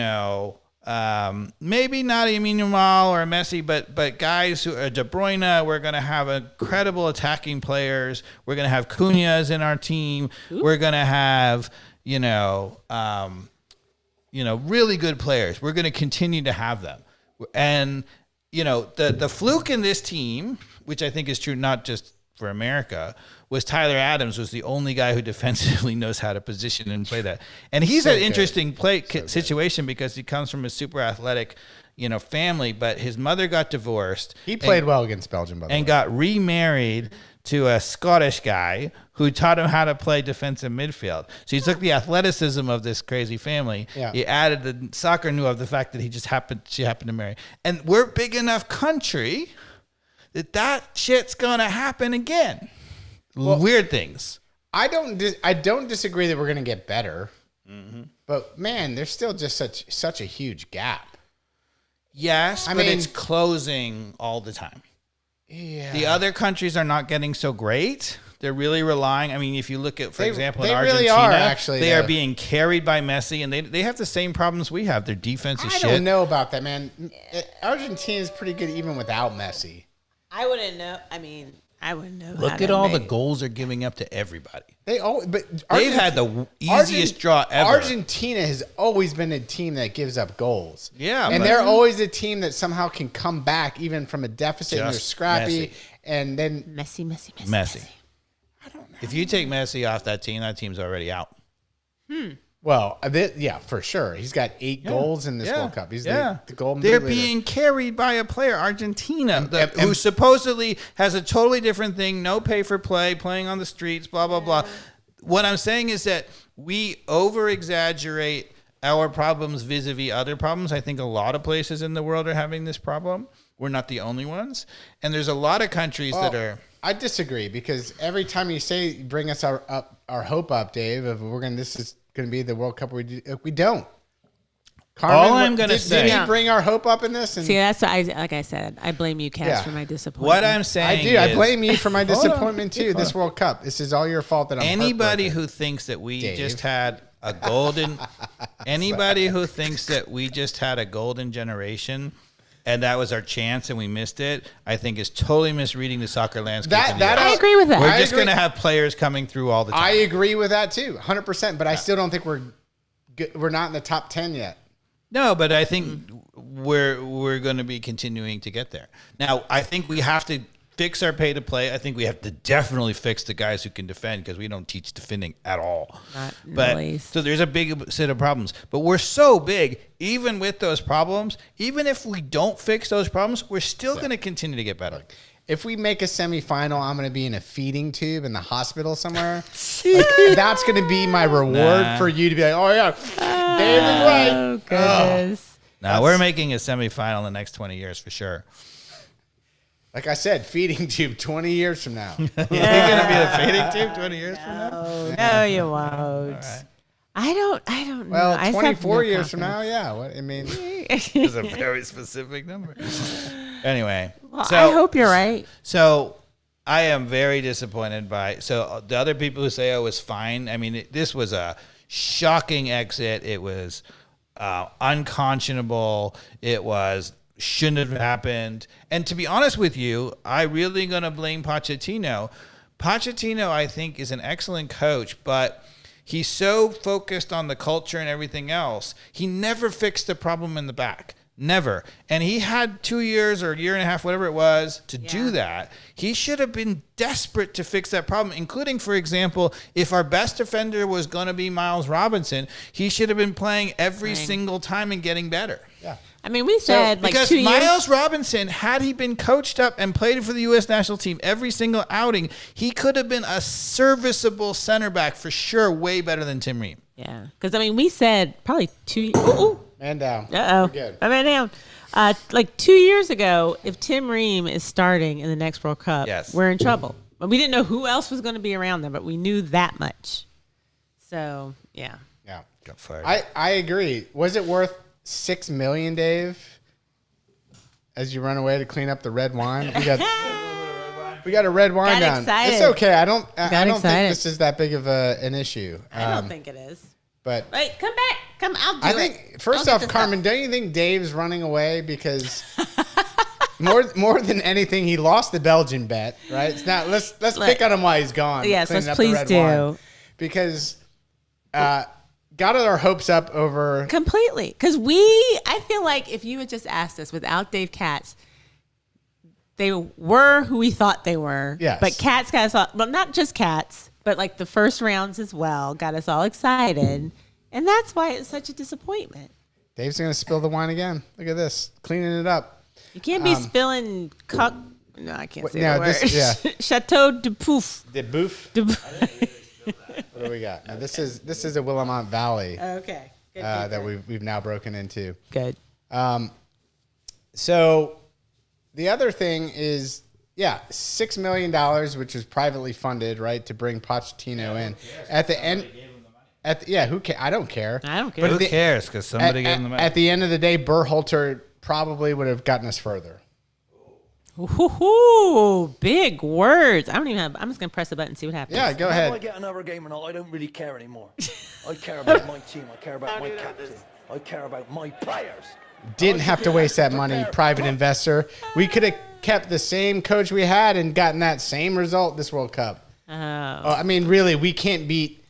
not Lamine Yamal or Messi, but guys who are De Bruyne. We're going to have incredible attacking players. We're going to have Cunha's in our team. Ooh. We're going to have, really good players. We're going to continue to have them. And, the fluke in this team, which I think is true not just for America, was Tyler Adams was the only guy who defensively knows how to position and play that. And he's an interesting situation because he comes from a super athletic, family, but his mother got divorced. He played well against Belgium, by the way. And got remarried to a Scottish guy who taught him how to play defensive midfield. So he took the athleticism of this crazy family. Yeah. He added the soccer knew of the fact that she happened to marry. And we're a big enough country that shit's gonna happen again. Well, weird things. I don't disagree that we're gonna get better, but man, there's still just such a huge gap. Yes, but it's closing all the time. Yeah, the other countries are not getting so great. They're really relying. I mean, if you look at, for example, in Argentina, really are, actually, they are being carried by Messi, and they have the same problems we have. Their defense is shit. I don't know about that, man. Argentina is pretty good even without Messi. I wouldn't know. I wouldn't know. Look at all the goals they're giving up to everybody. They've had the easiest draw ever. Argentina has always been a team that gives up goals. Yeah, and they're always a team that somehow can come back even from a deficit. And they're scrappy, and then Messi. I don't know. If you take Messi off that team's already out. Well, for sure. He's got 8 goals in this World Cup. He's the golden. They're being carried by a player, Argentina, who supposedly has a totally different thing, no pay for play, playing on the streets, blah, blah, blah. What I'm saying is that we over-exaggerate our problems vis-a-vis other problems. I think a lot of places in the world are having this problem. We're not the only ones. And there's a lot of countries that are... I disagree, because every time you bring us our hope up, Dave, of this is going to be the World Cup, we don't. Carmen, all I'm going to say, did he bring our hope up in this? See, that's like I said. I blame you, Cass, for my disappointment. What I'm saying, I blame you for my disappointment too. This World Cup, this is all your fault. That anybody who thinks that we just had a golden, anybody who thinks that we just had a golden generation, and that was our chance and we missed it, I think is totally misreading the soccer landscape. I agree with that. We're just going to have players coming through all the time. I agree with that too, 100%. But I still don't think we're not in the top 10 yet. No, but I think we're going to be continuing to get there. Now, I think we have to fix our pay to play. I think we have to definitely fix the guys who can defend, because we don't teach defending at all. So there's a big set of problems. But we're so big, even with those problems, even if we don't fix those problems, we're still going to continue to get better. If we make a semifinal, I'm going to be in a feeding tube in the hospital somewhere. That's going to be my reward for you to be like, oh, yeah, Dave is right. Oh, goodness. Now, we're making a semifinal in the next 20 years for sure. Like I said, feeding tube 20 years from now. You're going to be a feeding tube 20 years from now? No, you won't. Right. I don't know. Well, 24 years from now, yeah. It's a very specific number. Anyway. Well, I hope you're right. So I am very disappointed so the other people who say, oh, it was fine. I mean, this was a shocking exit. It was unconscionable. It shouldn't have happened. And to be honest with you, I really going to blame Pochettino. Pochettino, I think, is an excellent coach, but he's so focused on the culture and everything else. He never fixed the problem in the back. Never. And he had 2 years or a year and a half, whatever it was, to do that. He should have been desperate to fix that problem, including, for example, if our best defender was going to be Miles Robinson, he should have been playing every single time and getting better. Yeah. I mean, we said because 2 years. Miles Robinson, had he been coached up and played for the U.S. national team every single outing, he could have been a serviceable center back for sure, way better than Tim Ream. Yeah, because I mean, we said probably 2 years. Ooh. Man down. Uh-oh. Good. I'm man down. 2 years ago, if Tim Ream is starting in the next World Cup, we're in trouble. Well, we didn't know who else was going to be around them, but we knew that much. So, yeah. Yeah. Got fired. I agree. Was it worth $6 million, Dave? As you run away to clean up the red wine, we got a red wine Got down. excited. It's okay. I don't think excited. this is that big of an issue. I don't think it is. But Wait, come back. Come, I'll do I it. think first I'll get off, this Carmen, don't you think Dave's running away because more than anything, he lost the Belgian bet, right? It's not. Let's pick on him while he's gone. Yes, cleaning let's up the please red do. wine. Because got our hopes up over. Completely. Because I feel like if you had just asked us without Dave Katz, they were who we thought they were. Yes. But Katz got us all, well, not just Katz, but like the first rounds as well, got us all excited. And that's why it's such a disappointment. Dave's going to spill the wine again. Look at this. Cleaning it up. You can't be spilling no, I can't say no, the word. this- yeah. Chateau de Pouf. The boof. What do we got? Now, this is a Willamette Valley Okay. Good, that we've now broken into. Good. So the other thing is, $6 million, which was privately funded, right, to bring Pochettino in. At the end, who cares? I don't care. I don't care. Who cares? Because somebody gave him the money. At the end of the day, Berhalter probably would have gotten us further. Ooh, big words. I'm just going to press the button and see what happens. Yeah, go Whether I ahead. get another game or not, I don't really care anymore. I care about my team. I care about my captain. I care about my players. Didn't have to waste that money, private investor. We could have kept the same coach we had and gotten that same result this World Cup. I mean, really, we can't beat.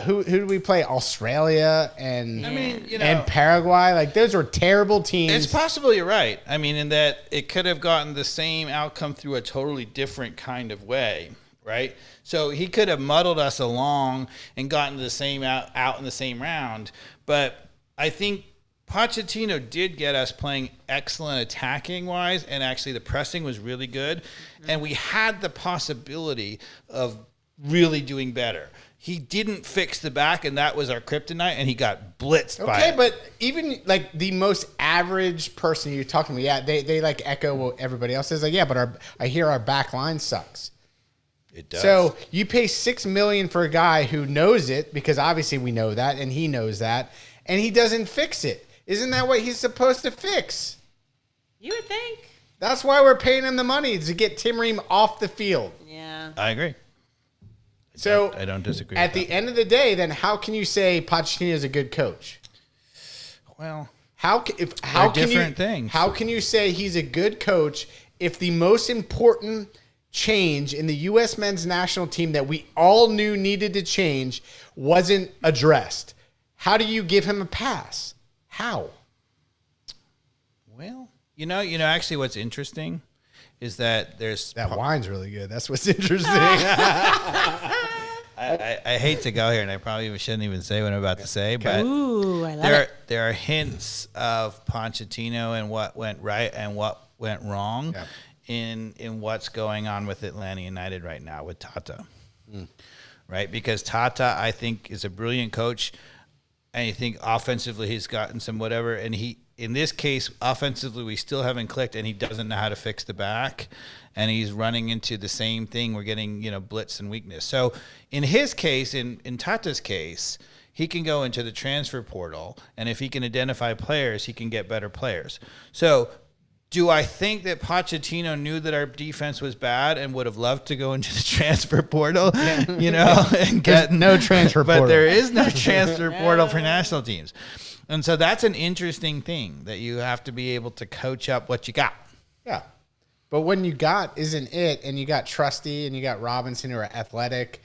Who do we play? Australia and and Paraguay. Like those were terrible teams. It's possible you're right. I mean, in that it could have gotten the same outcome through a totally different kind of way, right? So he could have muddled us along and gotten the same out in the same round. But I think Pochettino did get us playing excellent attacking wise, and actually the pressing was really good, and we had the possibility of really doing better. He didn't fix the back, and that was our kryptonite, and he got blitzed by it. Okay, but even like the most average person you're talking to, they like echo what everybody else says. Like, but I hear our back line sucks. It does. So you pay $6 million for a guy who knows it, because obviously we know that, and he knows that, and he doesn't fix it. Isn't that what he's supposed to fix? You would think. That's why we're paying him the money, to get Tim Ream off the field. Yeah. I agree. So I don't disagree. At the end of the day, then how can you say Pochettino is a good coach? Well, How can you say he's a good coach if the most important change in the U.S. men's national team that we all knew needed to change wasn't addressed? How do you give him a pass? How? well, actually, what's interesting is that there's That wine's really good. That's what's interesting. I hate to go here, and I probably shouldn't even say what I'm about to say, but Ooh, I love it. there are hints of Pochettino and what went right and what went wrong in what's going on with Atlanta United right now with Tata. Right? Because Tata, I think, is a brilliant coach, and I think offensively he's gotten some whatever, and in this case, offensively, we still haven't clicked, and he doesn't know how to fix the back, and he's running into the same thing. We're getting, blitz and weakness. So in his case, in Tata's case, he can go into the transfer portal, and if he can identify players, he can get better players. So do I think that Pochettino knew that our defense was bad and would have loved to go into the transfer portal, and get no transfer portal. But there is no transfer portal for national teams. And so that's an interesting thing, that you have to be able to coach up what you got. Yeah. But when you got isn't it, and you got Trusty and you got Robinson who are athletic,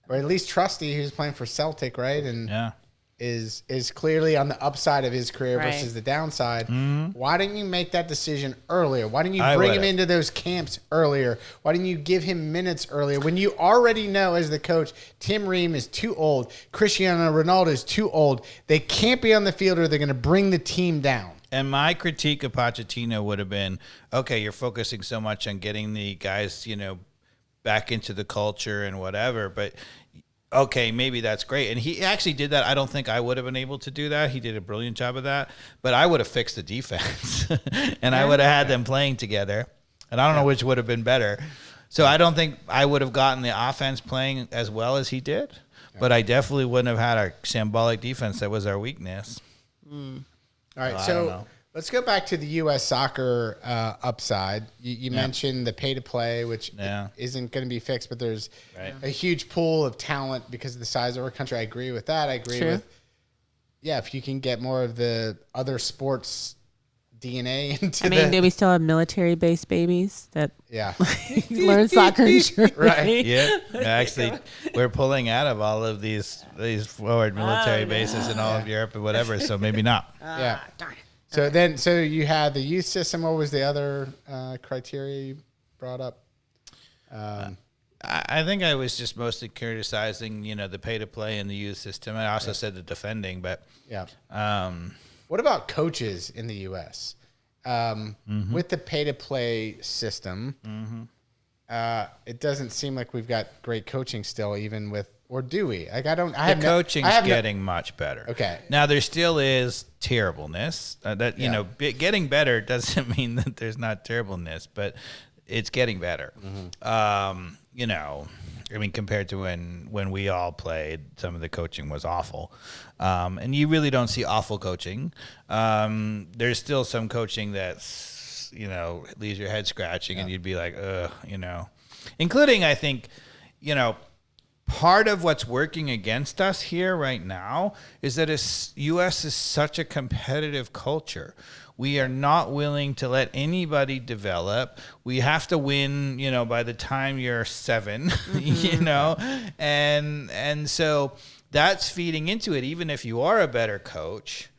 or at least Trusty who's playing for Celtic, right? And is clearly on the upside of his career versus the downside. Why didn't you make that decision earlier? Why didn't you bring him into those camps earlier? Why didn't you give him minutes earlier? When you already know as the coach, Tim Ream is too old, Cristiano Ronaldo is too old. They can't be on the field or they're going to bring the team down. And my critique of Pochettino would have been, okay, you're focusing so much on getting the guys, back into the culture and whatever, but okay, maybe that's great. And he actually did that. I don't think I would have been able to do that. He did a brilliant job of that. But I would have fixed the defense, and I would have had them playing together. And I don't know which would have been better. So I don't think I would have gotten the offense playing as well as he did, but I definitely wouldn't have had a shambolic defense that was our weakness. All right, so let's go back to the U.S. soccer upside. You mentioned the pay-to-play, which isn't going to be fixed, but there's a huge pool of talent because of the size of our country. I agree with that. I agree with, if you can get more of the other sports DNA into do we still have military-based babies that learn soccer in Germany? Right. Yeah. Actually, we're pulling out of all of these forward military bases in all of Europe and whatever, so maybe not. Darn it. So you had the youth system. What was the other criteria you brought up? I think I was just mostly criticizing, the pay-to-play in the youth system. I also said the defending, but what about coaches in the U.S.? With the pay-to-play system, it doesn't seem like we've got great coaching still, even with, or do we? Like, the coaching's getting much better. Okay. Now, there still is terribleness. Getting better doesn't mean that there's not terribleness, but it's getting better. Compared to when we all played, some of the coaching was awful. And you really don't see awful coaching. There's still some coaching that's, leaves your head scratching and you'd be like, including, I think, part of what's working against us here right now is that U.S. is such a competitive culture. We are not willing to let anybody develop. We have to win, by the time you're 7, and so that's feeding into it. Even if you are a better coach,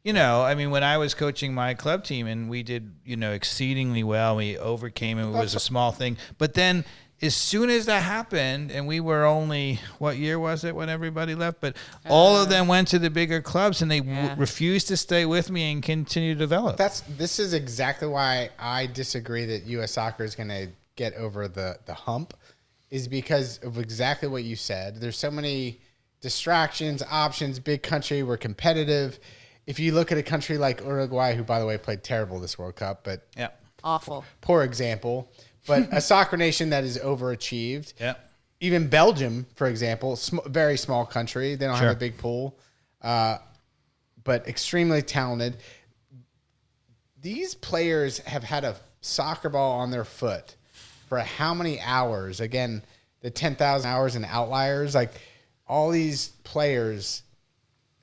when I was coaching my club team and we did, exceedingly well, we overcame it. It was a small thing, but then as soon as that happened, and we were only, what year was it when everybody left? But all of them went to the bigger clubs, and they refused to stay with me and continue to develop. This is exactly why I disagree that U.S. soccer is going to get over the hump, is because of exactly what you said. There's so many distractions, options, big country, we're competitive. If you look at a country like Uruguay, who, by the way, played terrible this World Cup, but awful, poor example. But a soccer nation that is overachieved. Yeah. Even Belgium, for example, very small country. They don't have a big pool, but extremely talented. These players have had a soccer ball on their foot for how many hours? Again, the 10,000 hours in outliers. Like, all these players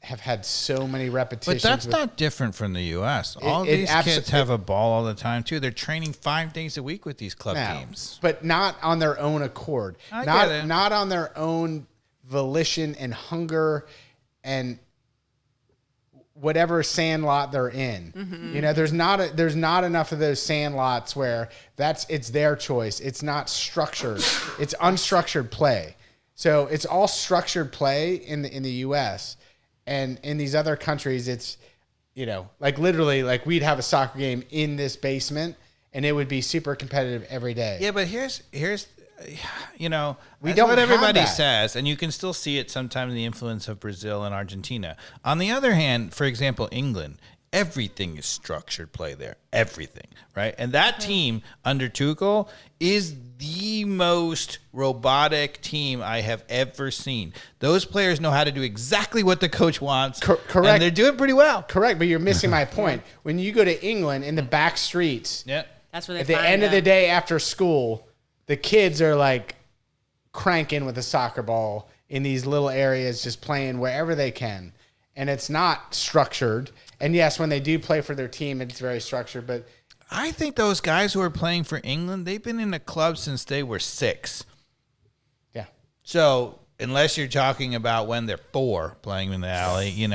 have had so many repetitions. But that's not different from the U.S. These kids have a ball all the time, too. They're training 5 days a week with these club teams. But not on their own accord. Not on their own volition and hunger and whatever sandlot they're in. There's not enough of those sandlots where it's their choice. It's not structured. It's unstructured play. So it's all structured play in the U.S., and in these other countries, it's, literally, we'd have a soccer game in this basement, and it would be super competitive every day. Yeah, but here's we don't what everybody have that. says, and you can still see it sometimes in the influence of Brazil and Argentina. On the other hand, for example, England, everything is structured play there. Everything, right? And that team under Tuchel is the most robotic team I have ever seen. Those players know how to do exactly what the coach wants. Correct. And they're doing pretty well. Correct, but you're missing my point. When you go to England, in the back streets, that's where they at the end of the day after school, the kids are cranking with a soccer ball in these little areas, just playing wherever they can. And it's not structured. And yes, when they do play for their team, it's very structured. But I think those guys who are playing for England, they've been in the club since they were 6. Yeah. So unless you're talking about when they're 4 playing in the alley,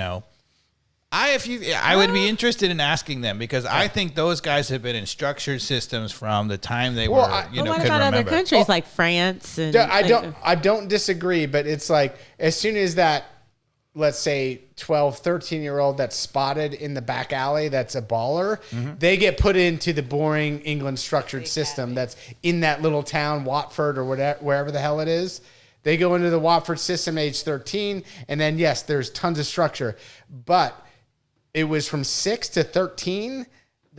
I would be interested in asking them, because I think those guys have been in structured systems from the time they were, what about other countries like France? And I don't disagree, but it's as soon as that, let's say 12, 13-year-old that's spotted in the back alley, that's a baller, they get put into the boring England structured system that's in that little town, Watford or wherever the hell it is. They go into the Watford system age 13, and then, yes, there's tons of structure. But it was from 6 to 13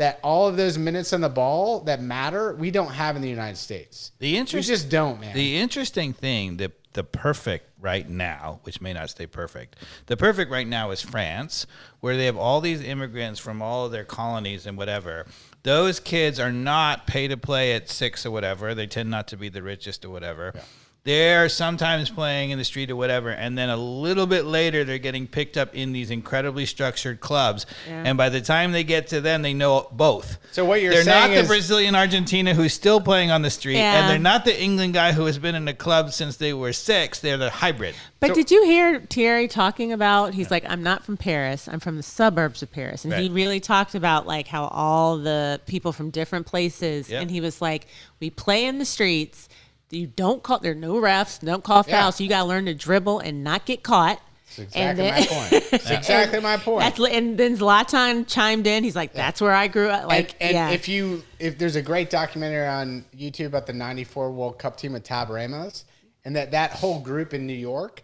that all of those minutes on the ball that matter, we don't have in the United States. We just don't, man. The interesting thing, the perfect right now, which may not stay perfect, the perfect right now is France, where they have all these immigrants from all of their colonies and whatever. Those kids are not pay to play at 6 or whatever. They tend not to be the richest or whatever. Yeah. They're sometimes playing in the street or whatever, and then a little bit later, they're getting picked up in these incredibly structured clubs. Yeah. And by the time they get to them, they know both. So what you're saying is... They're not the Brazilian Argentina who's still playing on the street, and they're not the England guy who has been in the club since they were 6. They're the hybrid. But did you hear Thierry talking about, he's like, I'm not from Paris, I'm from the suburbs of Paris. And he really talked about like how all the people from different places, and he was like, we play in the streets. You don't call. There are no refs. Don't call fouls. So you got to learn to dribble and not get caught. That's exactly my point. That's exactly my point. And then Zlatan chimed in. He's like, "That's where I grew up." Like, if there's a great documentary on YouTube about the '94 World Cup team with Tab Ramos, and that whole group in New York,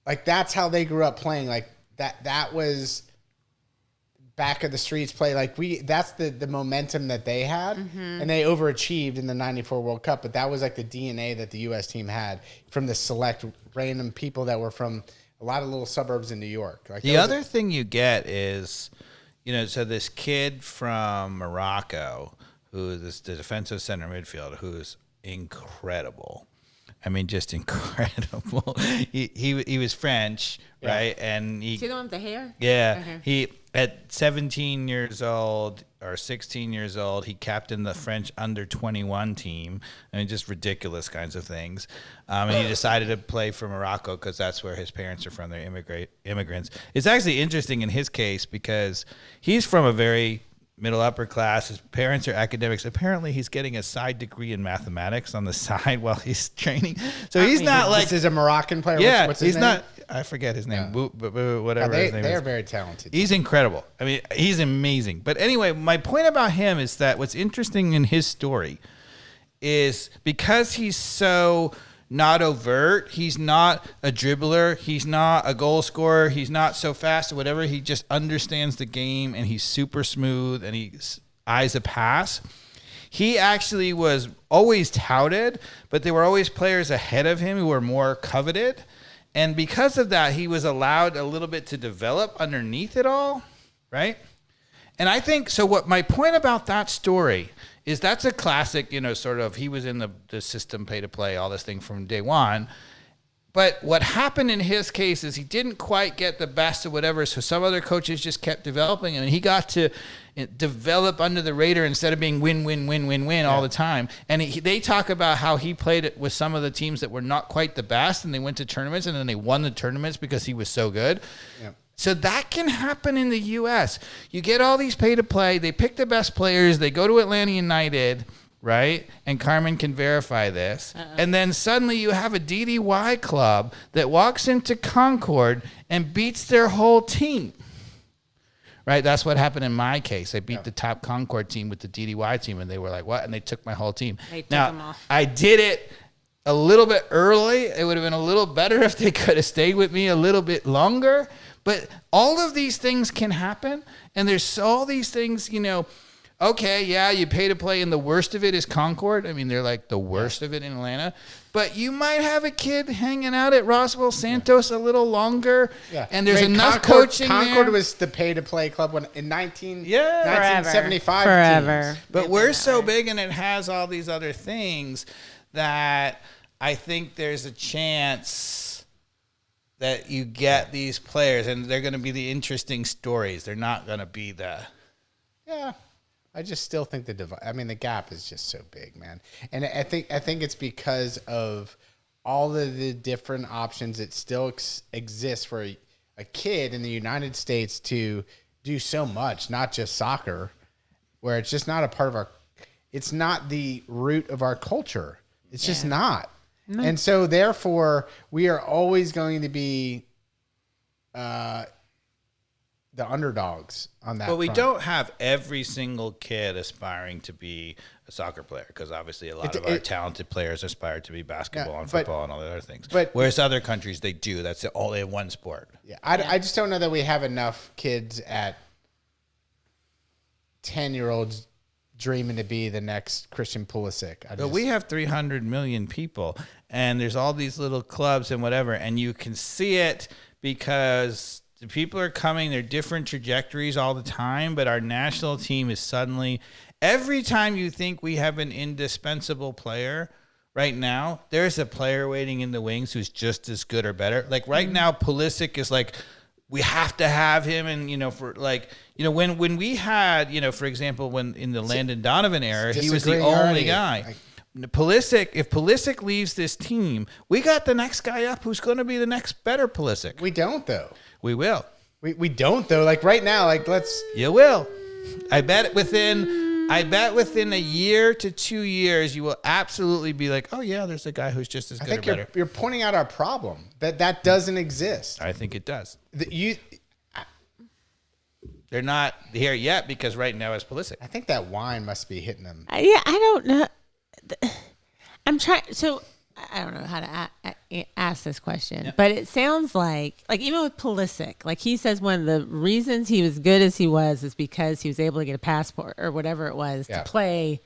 like that's how they grew up playing. Like that was back of the streets play. Like that's the momentum that they had, and they overachieved in the '94 World Cup. But that was like the DNA that the U.S. team had from the select random people that were from a lot of little suburbs in New York. Like the other thing you get is, so this kid from Morocco, who is the defensive center midfielder, who's incredible. I mean, just incredible. He was French, right? And see the one with the hair? Yeah. Okay. He at 17 years old or 16 years old, he captained the French under-21 team. I mean, just ridiculous kinds of things. And he decided to play for Morocco because that's where his parents are from. They're immigrants. It's actually interesting in his case because he's from a very middle upper class. His parents are academics. Apparently, he's getting a side degree in mathematics on the side while he's training. So he's not like this is a Moroccan player. Yeah, what's his name? not. I forget his name. Yeah. Whatever his name is. They're very talented. He's incredible. I mean, he's amazing. But anyway, my point about him is that what's interesting in his story is because he's so not overt, he's not a dribbler, he's not a goal scorer, he's not so fast or whatever, he just understands the game and he's super smooth and he eyes a pass. He actually was always touted, but there were always players ahead of him who were more coveted. And because of that, he was allowed a little bit to develop underneath it all, right? And I think, so what my point about that story is that's a classic, sort of, he was in the system, pay to play, all this thing from day one. But what happened in his case is he didn't quite get the best of whatever, so some other coaches just kept developing him, and he got to develop under the radar instead of being win all the time. And they talk about how he played it with some of the teams that were not quite the best, and they went to tournaments, and then they won the tournaments because he was so good. Yeah. So that can happen in the U.S. You get all these pay-to-play. They pick the best players. They go to Atlanta United, right? And Carmen can verify this. And then suddenly you have a DDY club that walks into Concord and beats their whole team. Right? That's what happened in my case. I beat the top Concord team with the DDY team, and they were like, what? And they took my whole team. They took them off. I did it a little bit early. It would have been a little better if they could have stayed with me a little bit longer. But all of these things can happen, and there's all these things, okay, yeah, you pay to play, and the worst of it is Concord. I mean, they're like the worst of it in Atlanta. But you might have a kid hanging out at Roswell Santos a little longer, and there's enough coaching Concord there. was the pay-to-play club in 1975. Forever. Teams. But we're so big, and it has all these other things that I think there's a chance that you get these players, and they're going to be the interesting stories. They're not going to be the... Yeah. I just still think the gap is just so big, man. And I think it's because of all of the different options that still exist for a kid in the United States to do so much, not just soccer, where it's just not a part of it's not the root of our culture. It's just not. No. And so therefore we are always going to be the underdogs on that. But we front. don't have every single kid aspiring to be a soccer player, because obviously a lot of our talented players aspire to be basketball and football and all the other things. But whereas other countries, they do. That's all they have one sport. Yeah, I just don't know that we have enough kids at 10-year-olds dreaming to be the next Christian Pulisic. But we have 300 million people, and there's all these little clubs and whatever, and you can see it because the people are coming. They're different trajectories all the time, but our national team is suddenly, every time you think we have an indispensable player, right now, there's a player waiting in the wings who's just as good or better. Like right now, Pulisic is like, we have to have him. And, for like, when we had, for example, when in the Landon Donovan era, he was the only guy. If Pulisic leaves this team, we got the next guy up who's going to be the next better Pulisic. We don't, though. We will. We don't, though. Like right now, let's. You will. I bet within a year to 2 years, you will absolutely be like, oh, yeah, there's a guy who's just as good or better. You're pointing out our problem, that doesn't exist. I think it does. They're not here yet because right now it's Pulisic. I think that wine must be hitting them. Yeah, I don't know. I'm trying. So I don't know how to ask this question, but it sounds like even with Pulisic, like he says one of the reasons he was good as he was is because he was able to get a passport or whatever it was to play,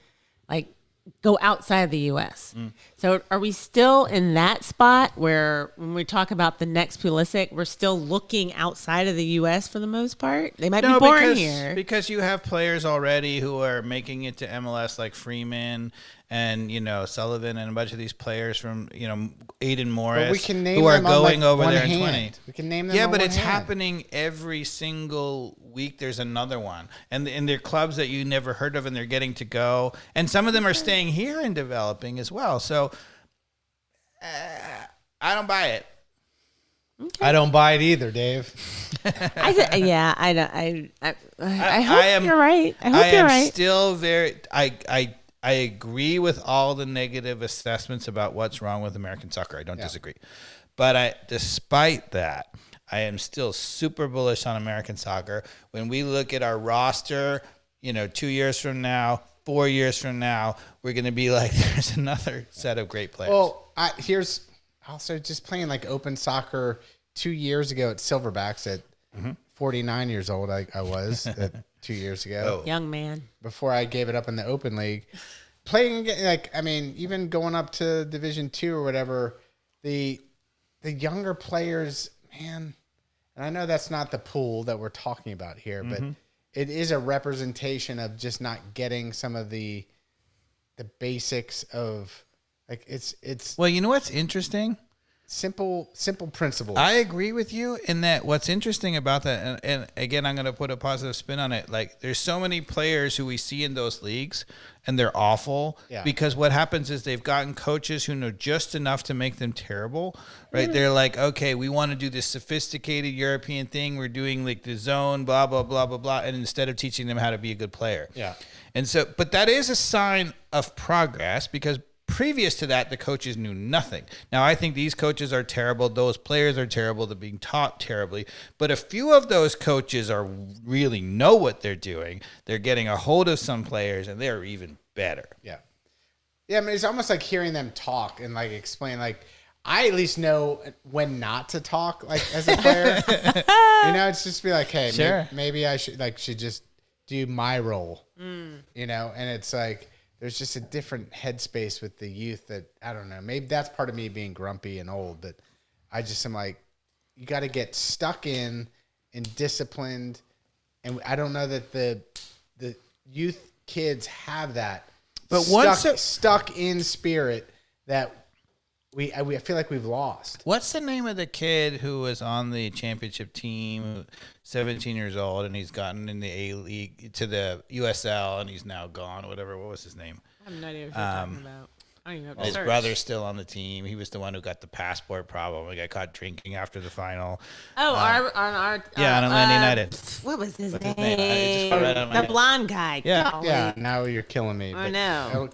go outside of the U.S. So are we still in that spot where when we talk about the next Pulisic, we're still looking outside of the U.S. for the most part? They might be born here. Because you have players already who are making it to MLS like Freeman and, Sullivan and a bunch of these players from, Aiden Morris who are going over there in 20. We can name them Yeah, but it's happening every single week. There's another one. And they're clubs that you never heard of and they're getting to go. And some of them are staying here and developing as well. So I don't buy it. Okay. I don't buy it either, Dave. I hope you're right. I hope you're right. Still I agree with all the negative assessments about what's wrong with American soccer. I don't disagree. But despite that, I am still super bullish on American soccer. When we look at our roster, 2 years from now, 4 years from now, we're going to be like, there's another set of great players. Well, here's also just playing like open soccer 2 years ago at Silverbacks at 49 years old. I was 2 years ago. Young man. Before I gave it up in the open league. Playing, even going up to Division II or whatever, the younger players, man, and I know that's not the pool that we're talking about here, but it is a representation of just not getting some of the basics of, it's Well, you know what's interesting? Simple principles. I agree with you in that what's interesting about that, and again, I'm going to put a positive spin on it. Like, there's so many players who we see in those leagues, and they're awful because what happens is they've gotten coaches who know just enough to make them terrible, right? They're like, okay, we want to do this sophisticated European thing. We're doing like the zone, blah, blah, blah, blah, blah. And instead of teaching them how to be a good player. Yeah. And so, but that is a sign of progress because previous to that, the coaches knew nothing. Now, I think these coaches are terrible. Those players are terrible. They're being taught terribly. But a few of those coaches really know what they're doing. They're getting a hold of some players, and they're even better. Yeah. Yeah, I mean, it's almost like hearing them talk and, explain, I at least know when not to talk, as a player. It's just be like, hey, sure. maybe I should just do my role, and it's like, there's just a different headspace with the youth that, I don't know, maybe that's part of me being grumpy and old, but I just am like, you got to get stuck in and disciplined. And I don't know that the youth kids have that but stuck in spirit that I feel like we've lost. What's the name of the kid who was on the championship team, 17 years old, and he's gotten in the A-League to the USL, and he's now gone, whatever. What was his name? I have no idea what you're talking about. I don't even know. His brother's still on the team. He was the one who got the passport problem. He got caught drinking after the final. Oh, on Atlanta United. What was his name? The blonde guy. Yeah. Golly. Yeah, now you're killing me. I know.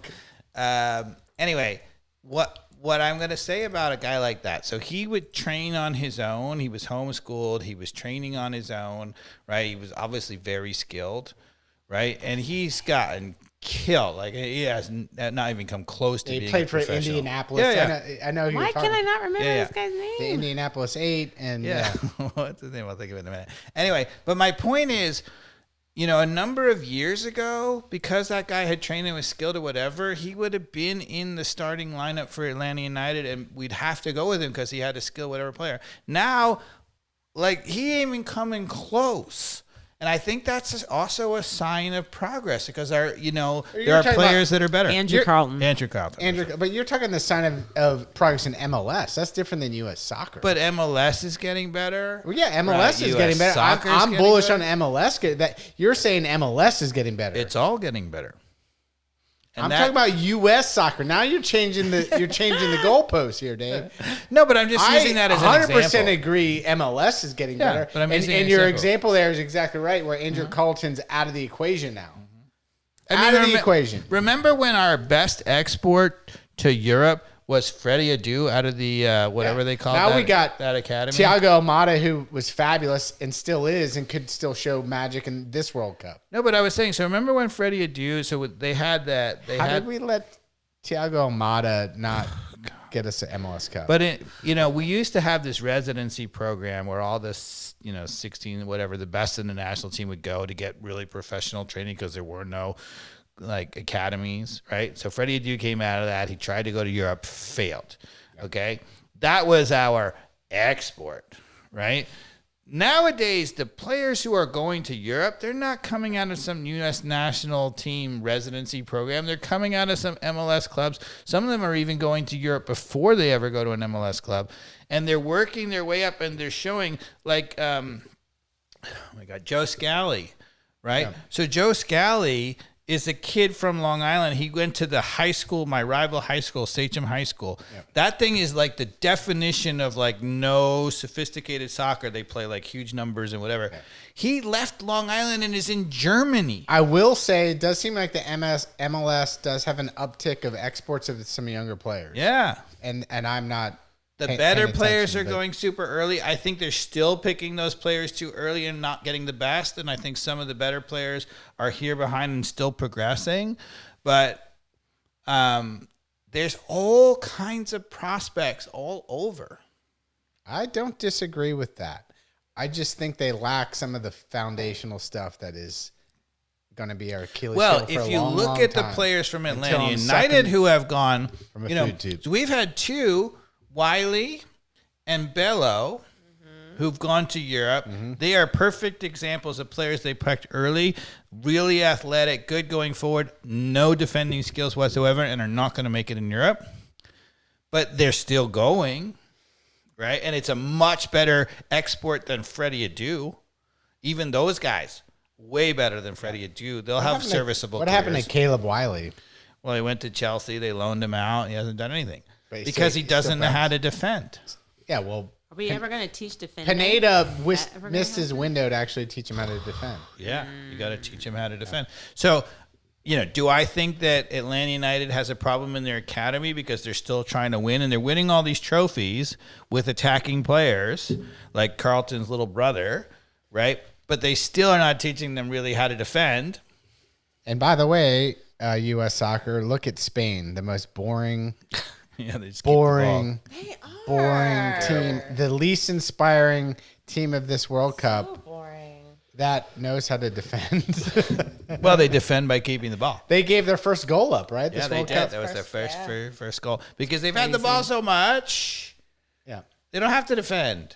Anyway, what I'm going to say about a guy like that. So he would train on his own. He was homeschooled. He was training on his own, right? He was obviously very skilled, right? And he's gotten killed. He has not even come close to being He played for Indianapolis. Yeah. I know who Why you're can I not remember this guy's name? The Indianapolis 8. And What's his name? I'll think of it in a minute. Anyway, but my point is, a number of years ago, because that guy had trained and was skilled or whatever, he would have been in the starting lineup for Atlanta United, and we'd have to go with him because he had a skill whatever player. Now, like, he ain't even coming close. And I think that's also a sign of progress because there are players that are better. Andrew Carlton. But you're talking the sign of progress in MLS. That's different than U.S. soccer. But MLS is getting better. Well, yeah, MLS is getting better. I'm bullish on MLS. That you're saying MLS is getting better. It's all getting better. I'm talking about U.S. soccer. Now you're changing the goalposts here, Dave. No, but I'm just using that as an example. 100% agree. MLS is getting better. But I'm and your example there is exactly right, where Andrew Carlton's out of the equation now. Out of the equation. Remember when our best export to Europe was Freddie Adu out of the whatever they call now we got that academy? Thiago Almada, who was fabulous and still is and could still show magic in this World Cup. No, but I was saying, so remember when Freddie Adu, so they had that. How did we let Thiago Almada not get us an MLS Cup? But, we used to have this residency program where all this, 16, whatever, the best in the national team would go to get really professional training because there were no academies, right? So Freddie Adu came out of that. He tried to go to Europe, failed. Okay. That was our export, right? Nowadays, the players who are going to Europe, they're not coming out of some U.S. national team residency program. They're coming out of some MLS clubs. Some of them are even going to Europe before they ever go to an MLS club. And they're working their way up and they're showing Joe Scally, right? Yeah. So Joe Scally is a kid from Long Island. He went to the high school, my rival high school, Sachem High School. Yeah. That thing is like the definition of no sophisticated soccer. They play huge numbers and whatever. Yeah. He left Long Island and is in Germany. I will say it does seem like the MLS does have an uptick of exports of some younger players. Yeah. And I'm not... The better players are going super early. I think they're still picking those players too early and not getting the best. And I think some of the better players are here behind and still progressing. But there's all kinds of prospects all over. I don't disagree with that. I just think they lack some of the foundational stuff that is going to be our Achilles heel for a long, long time. Well, if you look at the players from Atlanta United who have gone, so we've had two, Wiley and Bello, who've gone to Europe. Mm-hmm. They are perfect examples of players they picked early, really athletic, good going forward, no defending skills whatsoever, and are not going to make it in Europe. But they're still going, right? And it's a much better export than Freddie Adu. Even those guys, way better than Freddie Adu. They'll have serviceable careers. What happened to Caleb Wiley? Well, he went to Chelsea. They loaned him out. He hasn't done anything. Because he doesn't know how to defend. Yeah, well... Are we ever going to teach defending? Pineda missed his window to actually teach him how to defend. Yeah, you got to teach him how to defend. So, do I think that Atlanta United has a problem in their academy because they're still trying to win and they're winning all these trophies with attacking players like Carlton's little brother, right? But they still are not teaching them really how to defend. And by the way, U.S. soccer, look at Spain, the most boring... Yeah, they just boring team, the least inspiring team of this World Cup. Boring. That knows how to defend. Well, they defend by keeping the ball. They gave their first goal up, right? Yeah, they did. That was their first goal because they've had the ball so much. Yeah, they don't have to defend.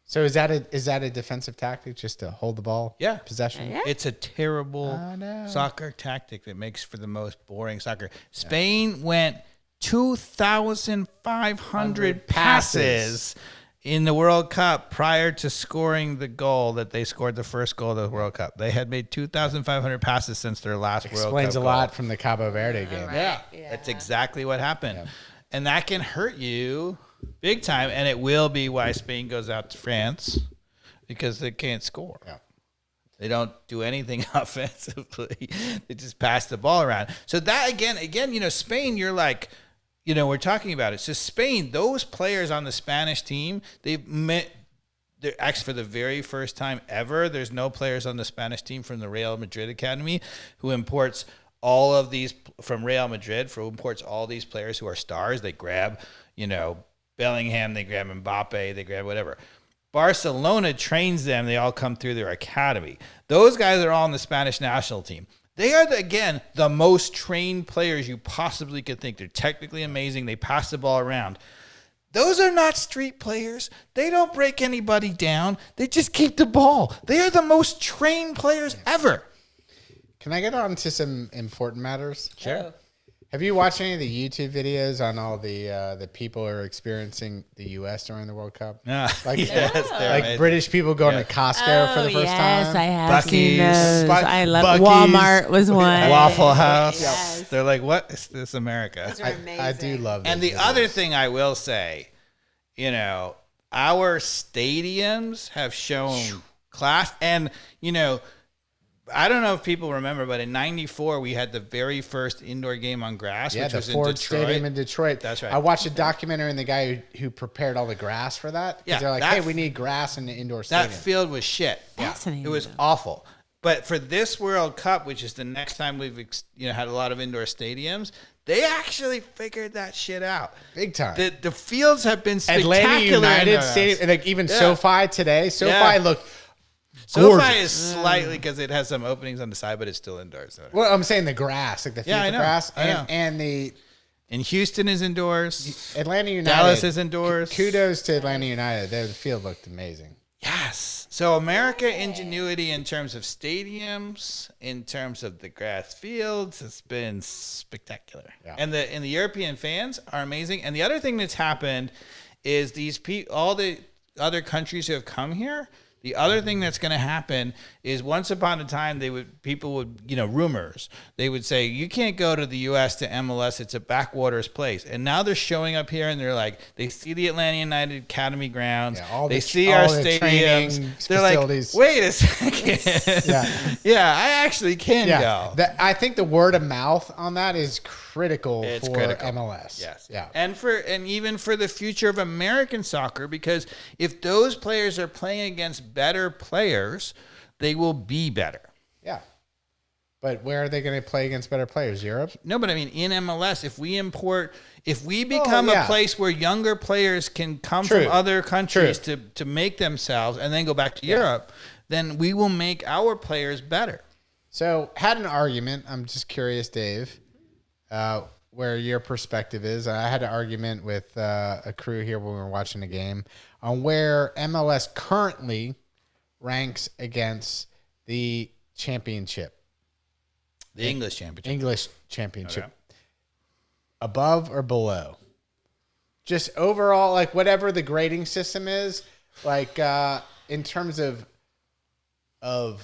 So is that a defensive tactic, just to hold the ball? Yeah, possession. Yeah. It's a terrible soccer tactic that makes for the most boring soccer. Spain went 2,500 passes in the World Cup prior to scoring the goal that they scored the first goal of the World Cup. They had made 2,500 passes since their last World Cup. Explains a lot from the Cabo Verde game. Right. Yeah, that's exactly what happened. Yeah. And that can hurt you big time, and it will be why Spain goes out to France because they can't score. Yeah. They don't do anything offensively. They just pass the ball around. So that, again, Spain, you're like... we're talking about it. So Spain, those players on the Spanish team, they're actually for the very first time ever, there's no players on the Spanish team from the Real Madrid Academy who imports all of these from Real Madrid, imports all these players who are stars. They grab, Bellingham, they grab Mbappe, they grab whatever. Barcelona trains them. They all come through their academy. Those guys are all on the Spanish national team. They are, again, the most trained players you possibly could think. They're technically amazing. They pass the ball around. Those are not street players. They don't break anybody down. They just keep the ball. They are the most trained players ever. Can I get on to some important matters? Sure. Have you watched any of the YouTube videos on all the people who are experiencing the U.S. during the World Cup? Like, Yes, they're like amazing. British people going to Costco for the first yes, time. I have seen Buc-ee's. those. I love Buc-ee's. Walmart was one. Waffle House. Yes. They're like, what is this, America? Those are amazing. I do love those And the videos. other thing I will say, you know, our stadiums have shown class. And, you know, I don't know if people remember, but in '94 we had the very first indoor game on grass, Yeah, which the was Ford in Detroit. Stadium in Detroit. That's right. I watched a documentary on the guy who prepared all the grass for that. Yeah, They're like, that- hey, we need grass in the indoor That stadium. field was shit. Fascinating. It was awful. But for this World Cup, which is the next time we've had a lot of indoor stadiums, they actually figured that shit out. Big time. The fields have been spectacular. Atlanta United indoor. Stadium, and like even Yeah. SoFi today. SoFi Yeah. looked SoFi gorgeous. is slightly because it has some openings on the side, but it's still indoors. So. Well, I'm saying the grass, like the Yeah, I FIFA know. grass, I know. and the And Houston is indoors. Atlanta United. Dallas is indoors. Kudos to Atlanta United. The field looked amazing. Yes. So America ingenuity in terms of stadiums, in terms of the grass fields, has been spectacular. Yeah. And the European fans are amazing. And the other thing that's happened is all the other countries who have come here. The other thing that's going to happen is once upon a time people would rumors. They would say you can't go to the U.S. to MLS. It's a backwaters place. And now they're showing up here and they're like they see the Atlanta United Academy grounds. Yeah, They see our all the training stadiums. They're like, facilities. wait a second. Yeah. I actually can go. I think the word of mouth on that is critical It's for critical. MLS. Yes. Yeah. And even for the future of American soccer, because if those players are playing against better players, they will be better. Yeah. But where are they going to play against better players? Europe? No, but I mean, in MLS, if we become a place where younger players can come True. from other countries True. to make themselves and then go back to Europe, then we will make our players better. So, had an argument. I'm just curious, Dave, where your perspective is. I had an argument with a crew here when we were watching the game on where MLS currently ranks against the championship, The English championship. English championship. Okay. Above or below? Just overall, like whatever the grading system is, like in terms of the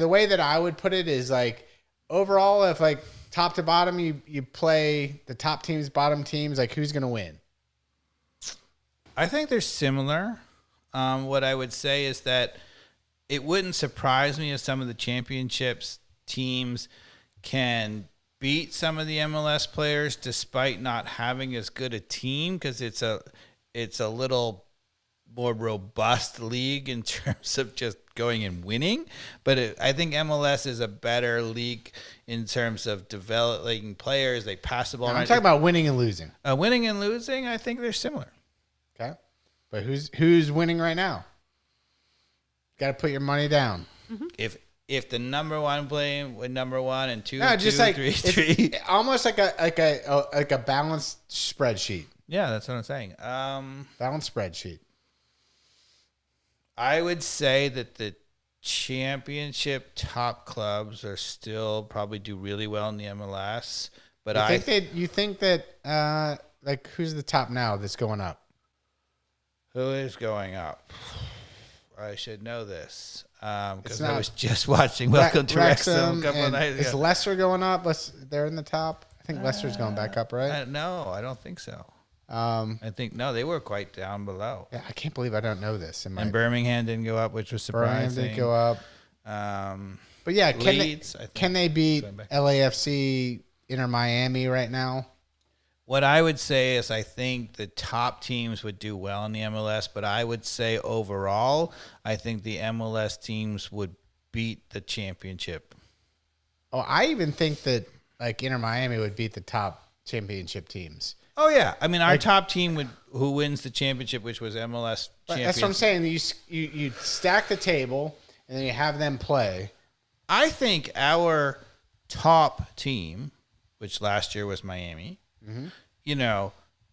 way that I would put it is like overall, if like top to bottom, you play the top teams, bottom teams, like who's gonna win? I think they're similar. What I would say is that it wouldn't surprise me if some of the championships teams can beat some of the MLS players despite not having as good a team because it's a little more robust league in terms of just going and winning. But I think MLS is a better league in terms of developing players. They pass the ball. I'm talking about winning and losing. Winning and losing. I think they're similar. Okay, but who's winning right now? Got to put your money down. If the number one playing with number one and two, No, just two, like three, it's three. almost like a balanced spreadsheet. Yeah, that's what I'm saying. Balanced spreadsheet. I would say that the championship top clubs are still probably do really well in the MLS, but You think that like who's the top now that's going up? who is going up? I should know this because not- I was just watching Welcome to Wrexham a couple of and nights is ago. Leicester going up? They're in the top. I think Leicester's going back up, right? No, I don't think so. I I think they were quite down below. yeah, I can't believe I don't know this. And Birmingham didn't go up, which was Birmingham surprising. didn't go up. But yeah, Leeds, I think. can they beat Going back. LAFC, Inter Miami right now? What I would say is I think the top teams would do well in the MLS, but I would say overall, I think the MLS teams would beat the championship. Oh, I even think that like Inter Miami would beat the top championship teams. Oh yeah, I mean our top team who wins the championship, which was MLS champions. That's what I'm saying. You stack the table and then you have them play. I think our top team, which last year was Miami,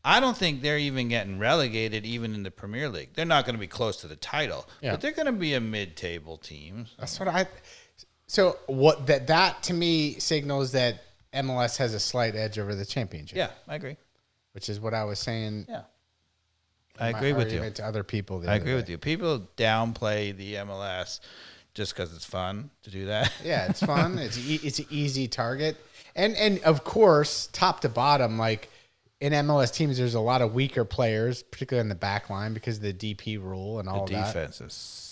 I don't think they're even getting relegated even in the Premier League. They're not going to be close to the title, but they're going to be a mid-table team. That's what So what that to me signals that MLS has a slight edge over the championship. Yeah, I agree. Which is what I was saying. Yeah. I agree with you. To other people. I agree with you. People downplay the MLS just because it's fun to do that. Yeah, it's fun. It's an easy target. And of course, top to bottom, like in MLS teams, there's a lot of weaker players, particularly in the back line because of the DP rule and all that.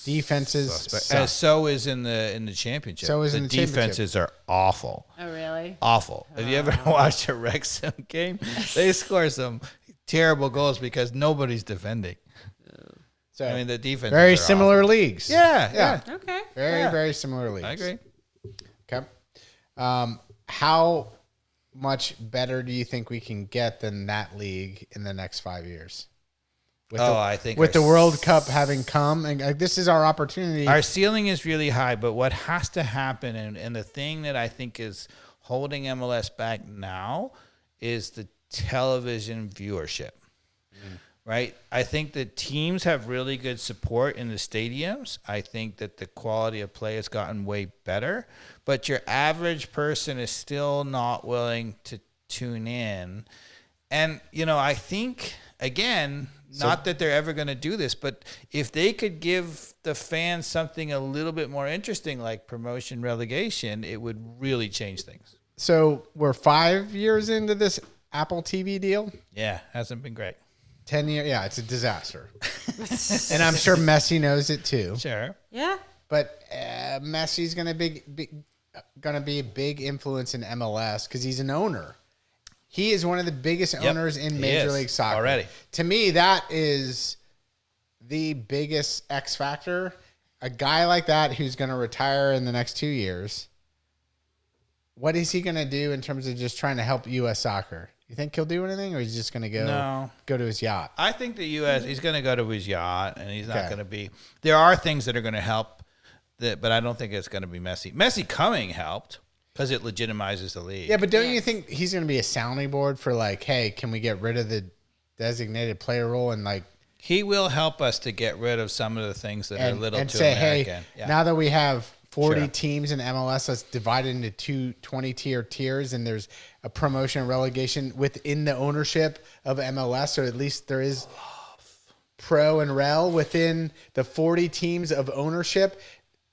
Defenses suck. So is in the championship. So is in the defenses are awful. Oh, really? Awful. Have you ever watched a Wrexham game? They score some terrible goals because nobody's defending. So I mean, the defense very similar awful. Leagues. Yeah. Okay. Very similar leagues. I agree. Okay. How much better do you think we can get than that league in the next 5 years? I think with the World Cup having come, and this is our opportunity. Our ceiling is really high, but what has to happen, and the thing that I think is holding MLS back now is the television viewership. Right? I think the teams have really good support in the stadiums. I think that the quality of play has gotten way better, but your average person is still not willing to tune in. And, I think, again, not that they're ever going to do this, but if they could give the fans something a little bit more interesting, like promotion relegation, it would really change things. So we're 5 years into this Apple TV deal? Yeah, hasn't been great. 10 years, yeah, it's a disaster. And I'm sure Messi knows it too. Sure. Yeah. But Messi's going to be a big influence in MLS because he's an owner. He is one of the biggest owners in Major League Soccer. Already. To me, that is the biggest X factor. A guy like that who's going to retire in the next 2 years, what is he going to do in terms of just trying to help U.S. soccer? You think he'll do anything, or is he just going to go to his yacht? I think the U.S. he's going to go to his yacht, and he's not going to be. There are things that are going to help, but I don't think it's going to be Messi. Messi coming helped because it legitimizes the league. Yeah, but don't you think he's going to be a sounding board for like, hey, can we get rid of the designated player role and like? He will help us to get rid of some of the things that are a little too American. Hey, now that we have 40 teams in MLS, let's divide it into two 20-tier tiers, and there's a promotion and relegation within the ownership of MLS, so at least there is pro and rel within the 40 teams of ownership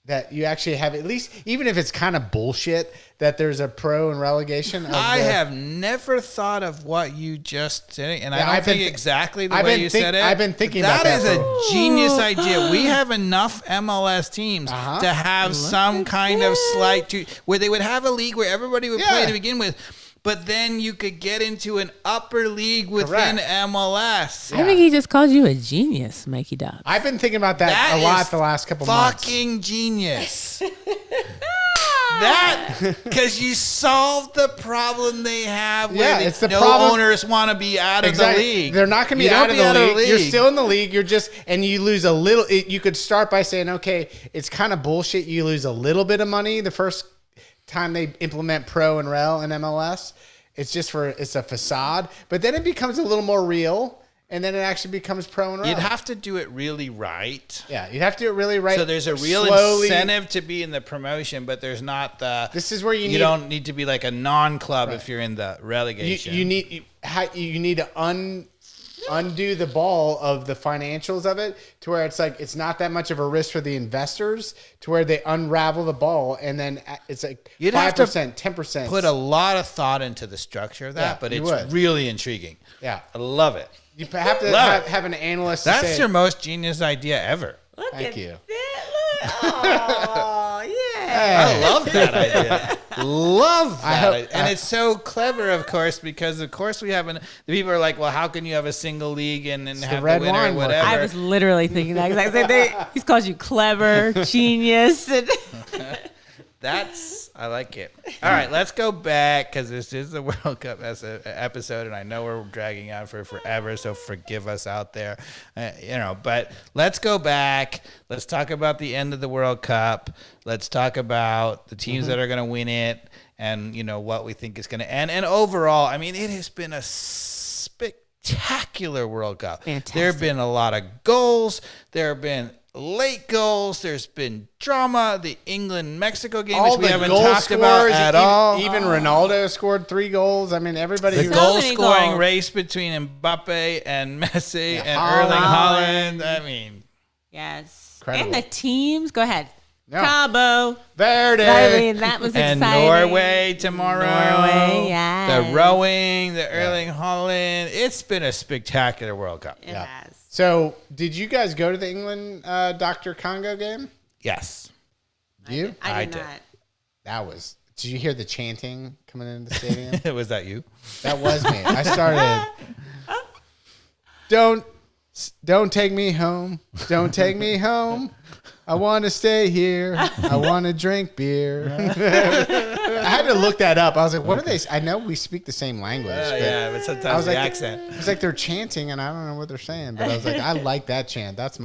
that you actually have, at least, even if it's kind of bullshit, that there's a pro and relegation. I have never thought of what you just said, and I don't think exactly the way you said it. I've been thinking about that. That is a genius idea. We have enough MLS teams to have some kind of slight, where they would have a league where everybody would play to begin with. But then you could get into an upper league within MLS. I think he just called you a genius, Mikey Dobbs. I've been thinking about that a lot the last couple months. Fucking genius. Because you solved the problem they have where it's the owners want to be out of the league. They're not going to be out of the league. You're still in the league. And you lose a little. You could start by saying, okay, it's kind of bullshit. You lose a little bit of money the first time they implement pro and rel in MLS. It's a facade, but then it becomes a little more real, and then it actually becomes pro and rel. You'd have to do it really right. Yeah, you'd have to do it really right. So there's a real incentive to be in the promotion, but there's not the. This is where you don't need to be like a non-club if you're in the relegation. You need to undo the ball of the financials of it to where it's like it's not that much of a risk for the investors to where they unravel the ball, and then it's like 5%, 10%. Put a lot of thought into the structure of that, but it's really intriguing. Yeah, I love it. You have to have an analyst. That's your most genius idea ever. Thank you. Oh, yeah. I love that idea. Love that. And it's so clever, of course, because, of course, the people are like, well, how can you have a single league and have the winner or whatever? I was literally thinking that exact same thing. He's called you clever, genius. I like it. All right, let's go back because this is the World Cup episode, and I know we're dragging on for forever, so forgive us out there. But let's go back. Let's talk about the end of the World Cup. Let's talk about the teams that are going to win it, and what we think is going to end. And overall, I mean, it has been a spectacular World Cup. Fantastic. There have been a lot of goals. There have been late goals. There's been drama. The England-Mexico game, All which we the haven't goal talked about scores, at all. Even Ronaldo scored 3 goals. I mean, everybody. The who- So goal many scoring goals. race between Mbappe and Messi and Haaland. Erling Haaland. I mean, Yes. Incredible. And the teams. Go ahead. No. Cabo. Verde. I mean, that was and exciting. Norway tomorrow. Norway, yes. The rowing, the Erling Haaland. It's been a spectacular World Cup. It Yeah. has. So, did you guys go to the England Dr. Congo game? Yes. You? I I did did. not. That was. Did you hear the chanting coming into the stadium? Was that you? That was me. I started. Don't take me home. Don't take me home. I want to stay here. I want to drink beer. I had to look that up. I was like, what are they? I know we speak the same language. but Yeah, but I sometimes was the like, accent. It's like they're chanting, and I don't know what they're saying. But I was like, I like that chant. That's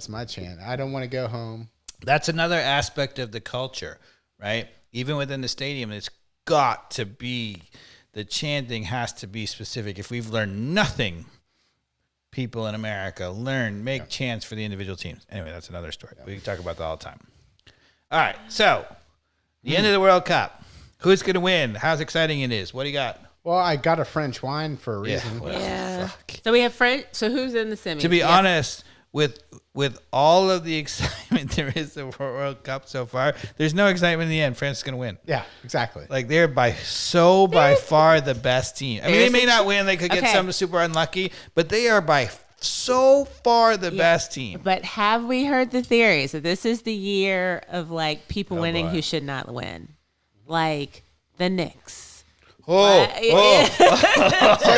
my chant. I don't want to go home. That's another aspect of the culture, right? Even within the stadium, it's got to be, the chanting has to be specific. If we've learned nothing, people in America make chants for the individual teams. Anyway, that's another story. We can talk about that all the time. All right, so the end of the World Cup. Who's going to win? How exciting it is. What do you got? Well, I got a French wine for a reason. well, Yeah. fuck. So we have French. So who's in the semis? To be Yeah. honest, with all of the excitement there is of the World Cup so far, there's no excitement in the end. France is going to win. Yeah, exactly. Like they're by far the best team. I mean, they There's may a not win. They could get Okay. some super unlucky, but they are by so far the best team. But have we heard the theories that this is the year of like people winning boy. who should not win, like the Knicks? So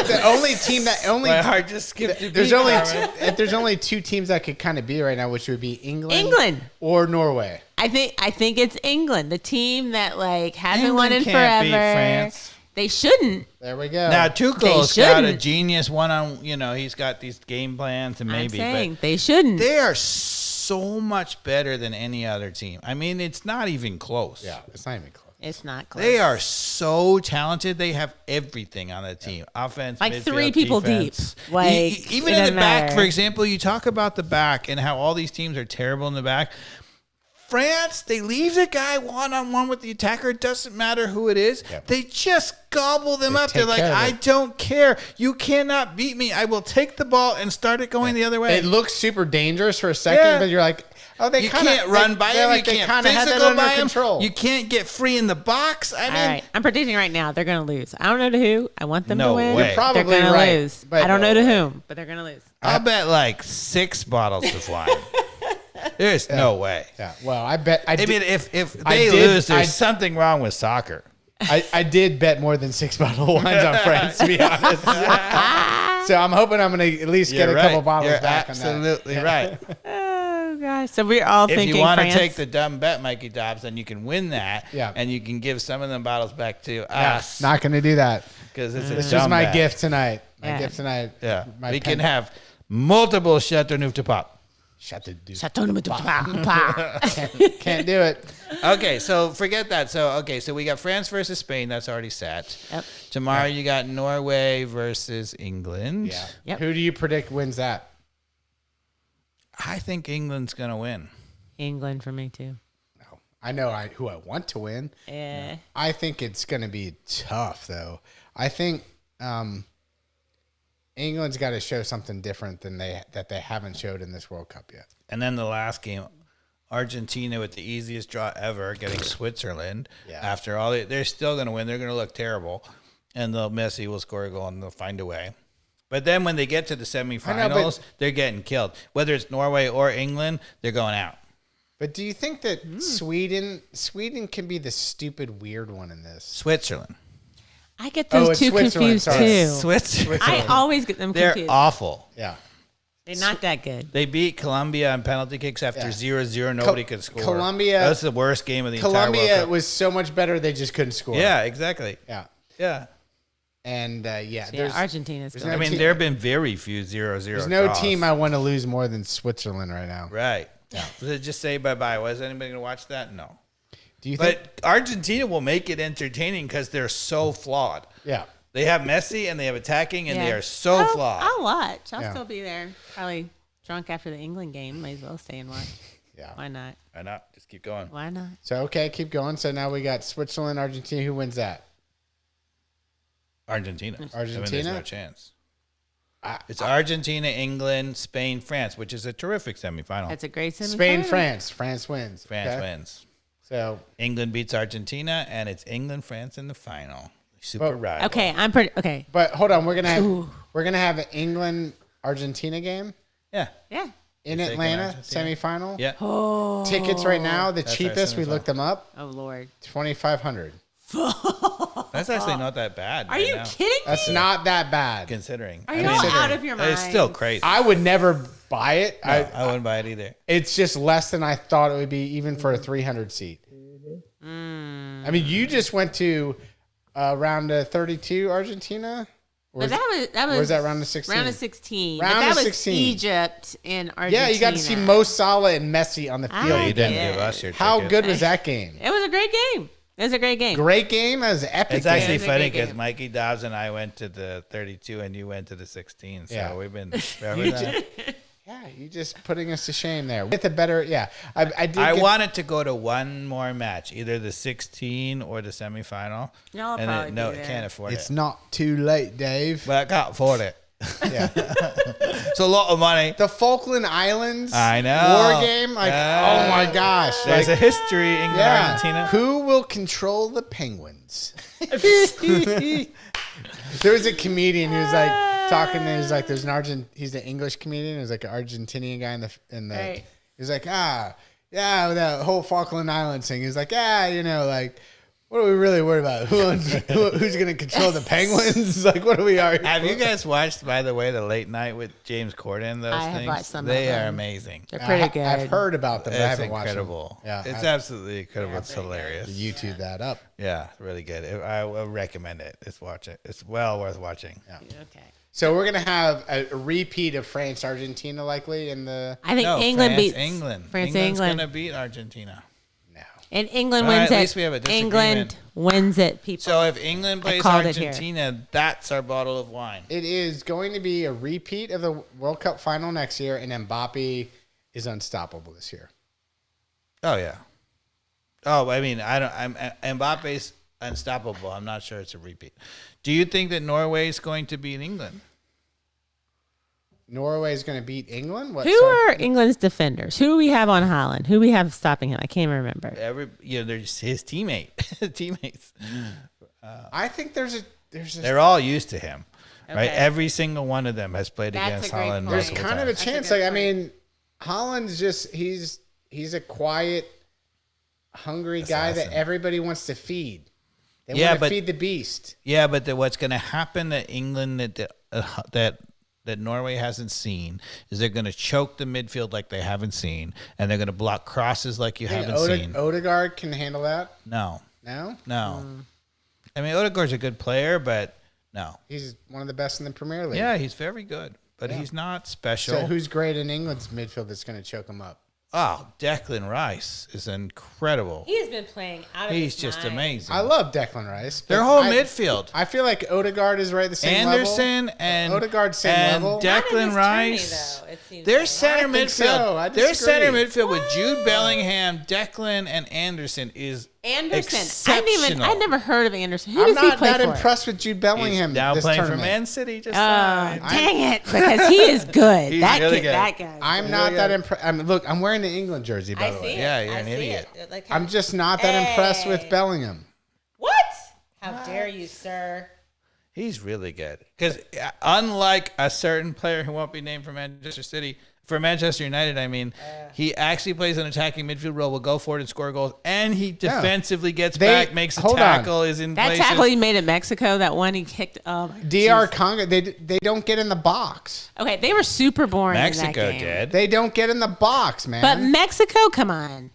the only team that My heart just skipped. a there's beat, only Carmen. if there's only 2 teams that could kind of be right now, which would be England or Norway. I think it's England, the team that like hasn't England won in can't beat forever. France. They shouldn't. There we go. Now Tuchel's got a shouldn't. genius he's got these game plans and maybe, I'm saying but they shouldn't. they are so much better than any other team. I mean, it's not even close. yeah, it's not even close. It's not close. They are so talented. They have everything on the team. Offense, Like midfield, 3 people defense. deep. Like, even it in the doesn't back, matter. for example, you talk about the back and how all these teams are terrible in the back. France, they leave the guy one-on-one with the attacker. It doesn't matter who it is. Yep. They just gobble them up. They're take like, care of I it. don't care. You cannot beat me. I will take the ball and start it going the other way. It looks super dangerous for a second, Yeah. but you're like, oh, they You kinda, can't run by him. Like You they can't kind of had that physical under by him. control. You can't get free in the box. I All mean, right, I'm predicting right now they're going to lose. I don't know to who. I want them No to win. way. You're probably they're gonna right, lose. but- I don't know to whom, but they're going to lose. I'll bet like 6 bottles of wine. There's no way. Yeah. Well, I bet I I did, mean, if I they did- lose, there's I- something wrong with soccer. I did bet more than 6 bottle of wines on France, to be honest. So I'm hoping I'm going to at least get a couple bottles You're back on that. absolutely right. Oh gosh! So we're all If thinking you want to France. take the dumb bet, Mikey Dobbs, then you can win that. Yeah. And you can give some of them bottles back to Yeah, us. not going to do that. Because it's a This dumb is my bet. gift tonight. My Yeah. gift tonight. Yeah. My We pen- can have multiple Chateau Neuf de Pop. Shut the dude. Chateau Neuf de Pape. Can't do it. Okay, so forget that. So we got France versus Spain. That's already set. Yep. Tomorrow you got Norway versus England. Yeah. Yep. Who do you predict wins that? I think England's going to win. England for me too. No. I know who I want to win. Yeah. I think it's going to be tough, though. I think England's got to show something different than they haven't showed in this World Cup yet. And then the last game, Argentina with the easiest draw ever, getting Switzerland. Yeah. After all, they're still going to win. They're going to look terrible. And Messi will score a goal and they'll find a way. But then when they get to the semifinals, they're getting killed. Whether it's Norway or England, they're going out. But do you think that Sweden can be the stupid weird one in this? Switzerland. I get those it's two Switzerland, confused sorry. too. Switzerland. I always get them They're confused. awful. Yeah. They're not that good. They beat Colombia on penalty kicks after 0-0. Nobody could score. Colombia. That was the worst game of the entire World Colombia Cup. was so much better they just couldn't score. Yeah, exactly. Yeah. Yeah. And Argentina's good. I mean, there have been very few 0-0 there's no draws. team I want to lose more than Switzerland right now. Right. Yeah. Just say bye-bye. Was anybody going to watch that? No. Do you think? But Argentina will make it entertaining because they're so flawed. Yeah. They have Messi and they have attacking, and they are so flawed. I'll watch. I'll Yeah. still be there. Probably drunk after the England game. Might as well stay and watch. Yeah. Why not? Why not? Just keep going. Why not? So, okay, keep going. So now we got Switzerland, Argentina. Who wins that? Argentina. I mean, Argentina? there's no chance. It's Argentina, England, Spain, France, which is a terrific semifinal. That's a great semifinal. Spain, France. France wins. France Okay? wins. So, England beats Argentina, and it's England, France in the final. Super rival. Okay, I'm pretty okay. but hold on, we're gonna have an England Argentina game Yeah. Yeah. in taking Atlanta Argentina. semifinal. Yeah. Tickets right now, the That's our cheapest. We semifinal. looked them up, Oh Lord. 2,500. That's actually not that bad. Are you kidding me? That's not that bad. Considering. Are you all out of your mind? It's still crazy. I would never buy it. No, I wouldn't buy it either. It's just less than I thought it would be, even for a 300 seat. I mean, you just went to round of 32 Argentina. But that was or was that round of 16? Round of 16. Round but that of was 16. Egypt and Argentina. Yeah, you got to see Mo Salah and Messi on the field. I You didn't did. give us your How ticket. good was that game? It was a great game. It was a great game. Great game. That was an epic. It's actually It was a funny great because game. Mikey Dobbs and I went to the 32 and you went to the 16. So Yeah. we've been. Yeah, you just putting us to shame there. With a better, yeah. I did. I get- wanted to go to one more match, either the 16 or the semifinal. No, I'll and probably no, be there. can't afford It's it. not too late, Dave. But I can't afford it. Yeah. It's a lot of money. The Falkland Islands. I know. War game. Like, Yeah. oh my gosh. There's Like, a history, England, yeah. Argentina. Who will control the Penguins? There was a comedian who was like talking. He was like, "There's an he's an English comedian. There's like an Argentinian guy in the. Right. He was like, yeah, that whole Falkland Islands thing. He's like, like, what are we really worried about? Who's going to control the Penguins? Like, what are we arguing? Have you guys watched, by the way, the late night with James Corden? Those I have things? watched some of They are them. amazing. They're pretty good. I've heard about them, but I It's haven't watched them. incredible. Yeah, It's I- absolutely incredible. It's hilarious. YouTube that up. Yeah, really good. I will recommend it. Watch it. It's well worth watching. Yeah. Okay. So we're gonna have a repeat of France Argentina likely in the I think No, England France, beats England. France, England's England. gonna beat Argentina. no. And England Well, wins at it. least we have a England disagreement. wins it, people. So if England plays called it here. Argentina, that's our bottle of wine. It is going to be a repeat of the World Cup final next year, and Mbappe is unstoppable this year. Oh yeah. Oh, I mean, Mbappe's unstoppable. I'm not sure it's a repeat. Do you think that Norway is going to beat England? Norway is going to beat England. What? Who sorry? are England's defenders? Who do we have on Holland? Who do we have stopping him? I can't remember. There's his teammates. I think there's a They're all used to him, right? Okay. Every single one of them has played That's against a great Holland. point. there's multiple kind of a times. chance. good Like, I point. mean, Holland's just he's a quiet, hungry guy Assassin. that everybody wants to feed. They Yeah, want to but- feed the beast. Yeah, but what's going to happen to England that Norway hasn't seen is they're going to choke the midfield like they haven't seen, and they're going to block crosses like you haven't seen. Odegaard can handle that. No. No, I mean, Odegaard's a good player, but no. he's one of the best in the Premier League. Yeah, he's very good, but he's not special. So who's great in England's midfield that's going to choke him up? Oh, Declan Rice is incredible. He has been playing out of He's his just mind. amazing. I love Declan Rice. but Their whole I- midfield. I feel like Odegaard is right at the same Anderson level. and Odegaard same and level. Not in Declan this Rice. tourney, though, it seems Their like. center I think so. midfield. I Their disagree. center midfield with Jude Bellingham, Declan, and Anderson is Anderson. exceptional. I'd never heard of Anderson. Who I'm does he not play that for? impressed with Jude Bellingham He's now this playing tournament. for Man City. Just Oh, signed. dang it! Because he is good. He's that really kid, good. that guy. I'm not that impressed. I mean, look, I'm wearing the England jersey, by I the see way. it. Yeah, you're I an see idiot. it. Like, I'm just not that impressed with Hey. Bellingham. What? How dare you, sir? He's really good. Because unlike a certain player who won't be named for Manchester United, I mean, he actually plays an attacking midfield role, will go forward and score goals, and he defensively gets back, makes a tackle, is in that places. tackle he made in Mexico, that one he kicked. Oh, my DR Congo, they don't get in the box. Okay, they were super boring. Mexico in that game. did. They don't get in the box, man. But Mexico, come on.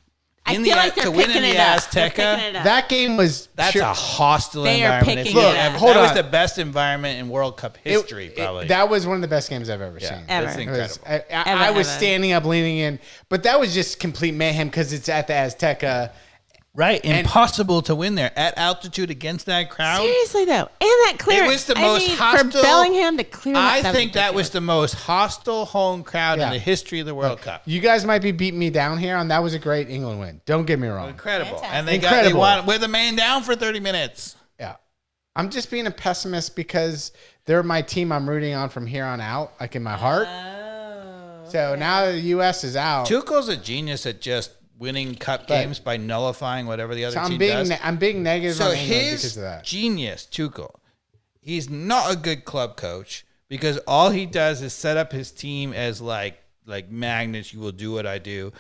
I feel like they're picking it up. Azteca, that game was that's a hostile They are environment. picking it up. That was the best environment in World Cup history, probably. That was one of the best games I've ever seen. Ever. It's It incredible. was, I was standing up, leaning in, but that was just complete mayhem because it's at the Azteca. Right, impossible to win there at altitude against that crowd. Seriously though, and that clear. It was the most hostile. For Bellingham to clear. I think that was the most hostile home crowd in Yeah. the history of the World Cup. You guys might be beating me down here, and that was a great England win. Don't get me wrong. Incredible, Fantastic. and they Incredible. won with a man down for 30 minutes. Yeah, I'm just being a pessimist because they're my team I'm rooting on from here on out, like in my heart. So now the U.S. is out. Tuchel's a genius at just winning cup games by nullifying whatever the other So team does. I'm being negative So on England his because of that. genius, Tuchel, he's not a good club coach because all he does is set up his team as like magnets. You will do what I do,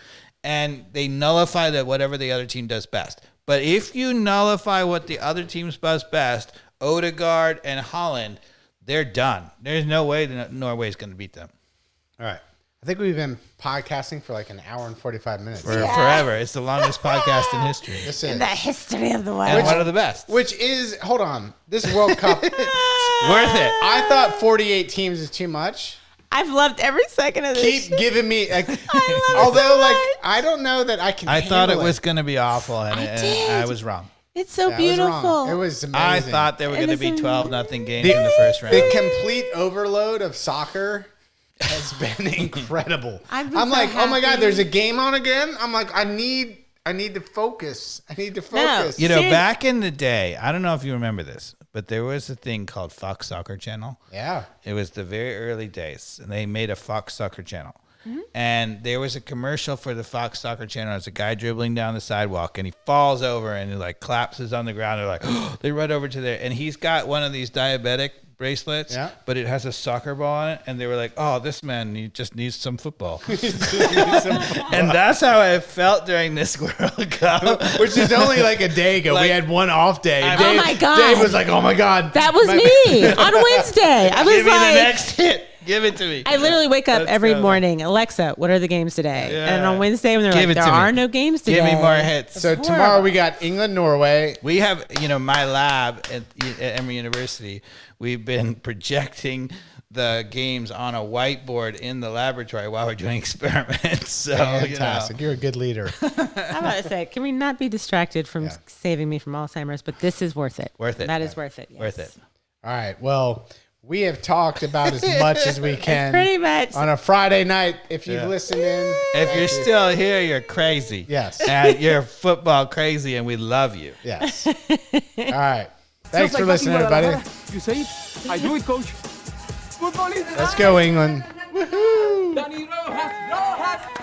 and they nullify that whatever the other team does best. But if you nullify what the other team does best, Odegaard and Holland, they're done. There's no way that Norway's going to beat them. All right. I think we've been podcasting for like an hour and 45 minutes. Forever. It's the longest podcast in history. This in is, the history of the world. And one of the best. which is, hold on, this World Cup, Worth it. I thought 48 teams is too much. I've loved every second of this. Keep giving me, like, love it although, so like, much. I don't know that I can I thought it handle was going to be awful, and did. I was wrong. It's so Yeah, I was beautiful. wrong. It was amazing. I thought there were going to be Innocent. 12-0 games in the first round. The complete overload of soccer has been incredible. I've been I'm so like, oh my God, happy. there's a game on again. I'm like, I need to focus. I need to focus. You know, Seriously. back in the day, I don't know if you remember this, but there was a thing called Fox Soccer Channel. Yeah. It was the very early days, and they made a Fox Soccer Channel. Mm-hmm. And there was a commercial for the Fox Soccer Channel. It's a guy dribbling down the sidewalk, and he falls over, and he like collapses on the ground. They're like, oh, they run over to there, and he's got one of these diabetic bracelets, Yeah. but it has a soccer ball on it. And they were like, oh, this man just needs some football. And that's how I felt during this World Cup. Which is only like a day ago. We Like- had one off day. Oh my God. Dave was like, oh my God. That was me on Wednesday. I was Give me the like, next hit. Give it to me. I literally wake up Let's every go. morning. Alexa, what are the games today? Yeah. And on Wednesday, when they're Give like, it there to me. are no games today. Give me more hits. So tomorrow we got England, Norway. We have, my lab at Emory University. We've been projecting the games on a whiteboard in the laboratory while we're doing experiments. So, Fantastic. You're a good leader. I'm about to say, can we not be distracted from saving me from Alzheimer's? But this is worth it. Worth it. That is worth it. Yes. Worth it. All right. Well, we have talked about as much as we can Pretty much. on a Friday night. If you've Yeah. listened in, If thank you're you. still here, you're crazy. Yes. And you're football crazy, and we love you. Yes. All right. Thanks for listening, everybody. You say it, I do it, coach. Football is Let's go, England. Woohoo! Danny Rojas,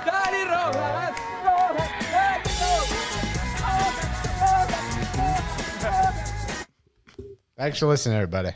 Danny Rojas, Thanks for listening, everybody.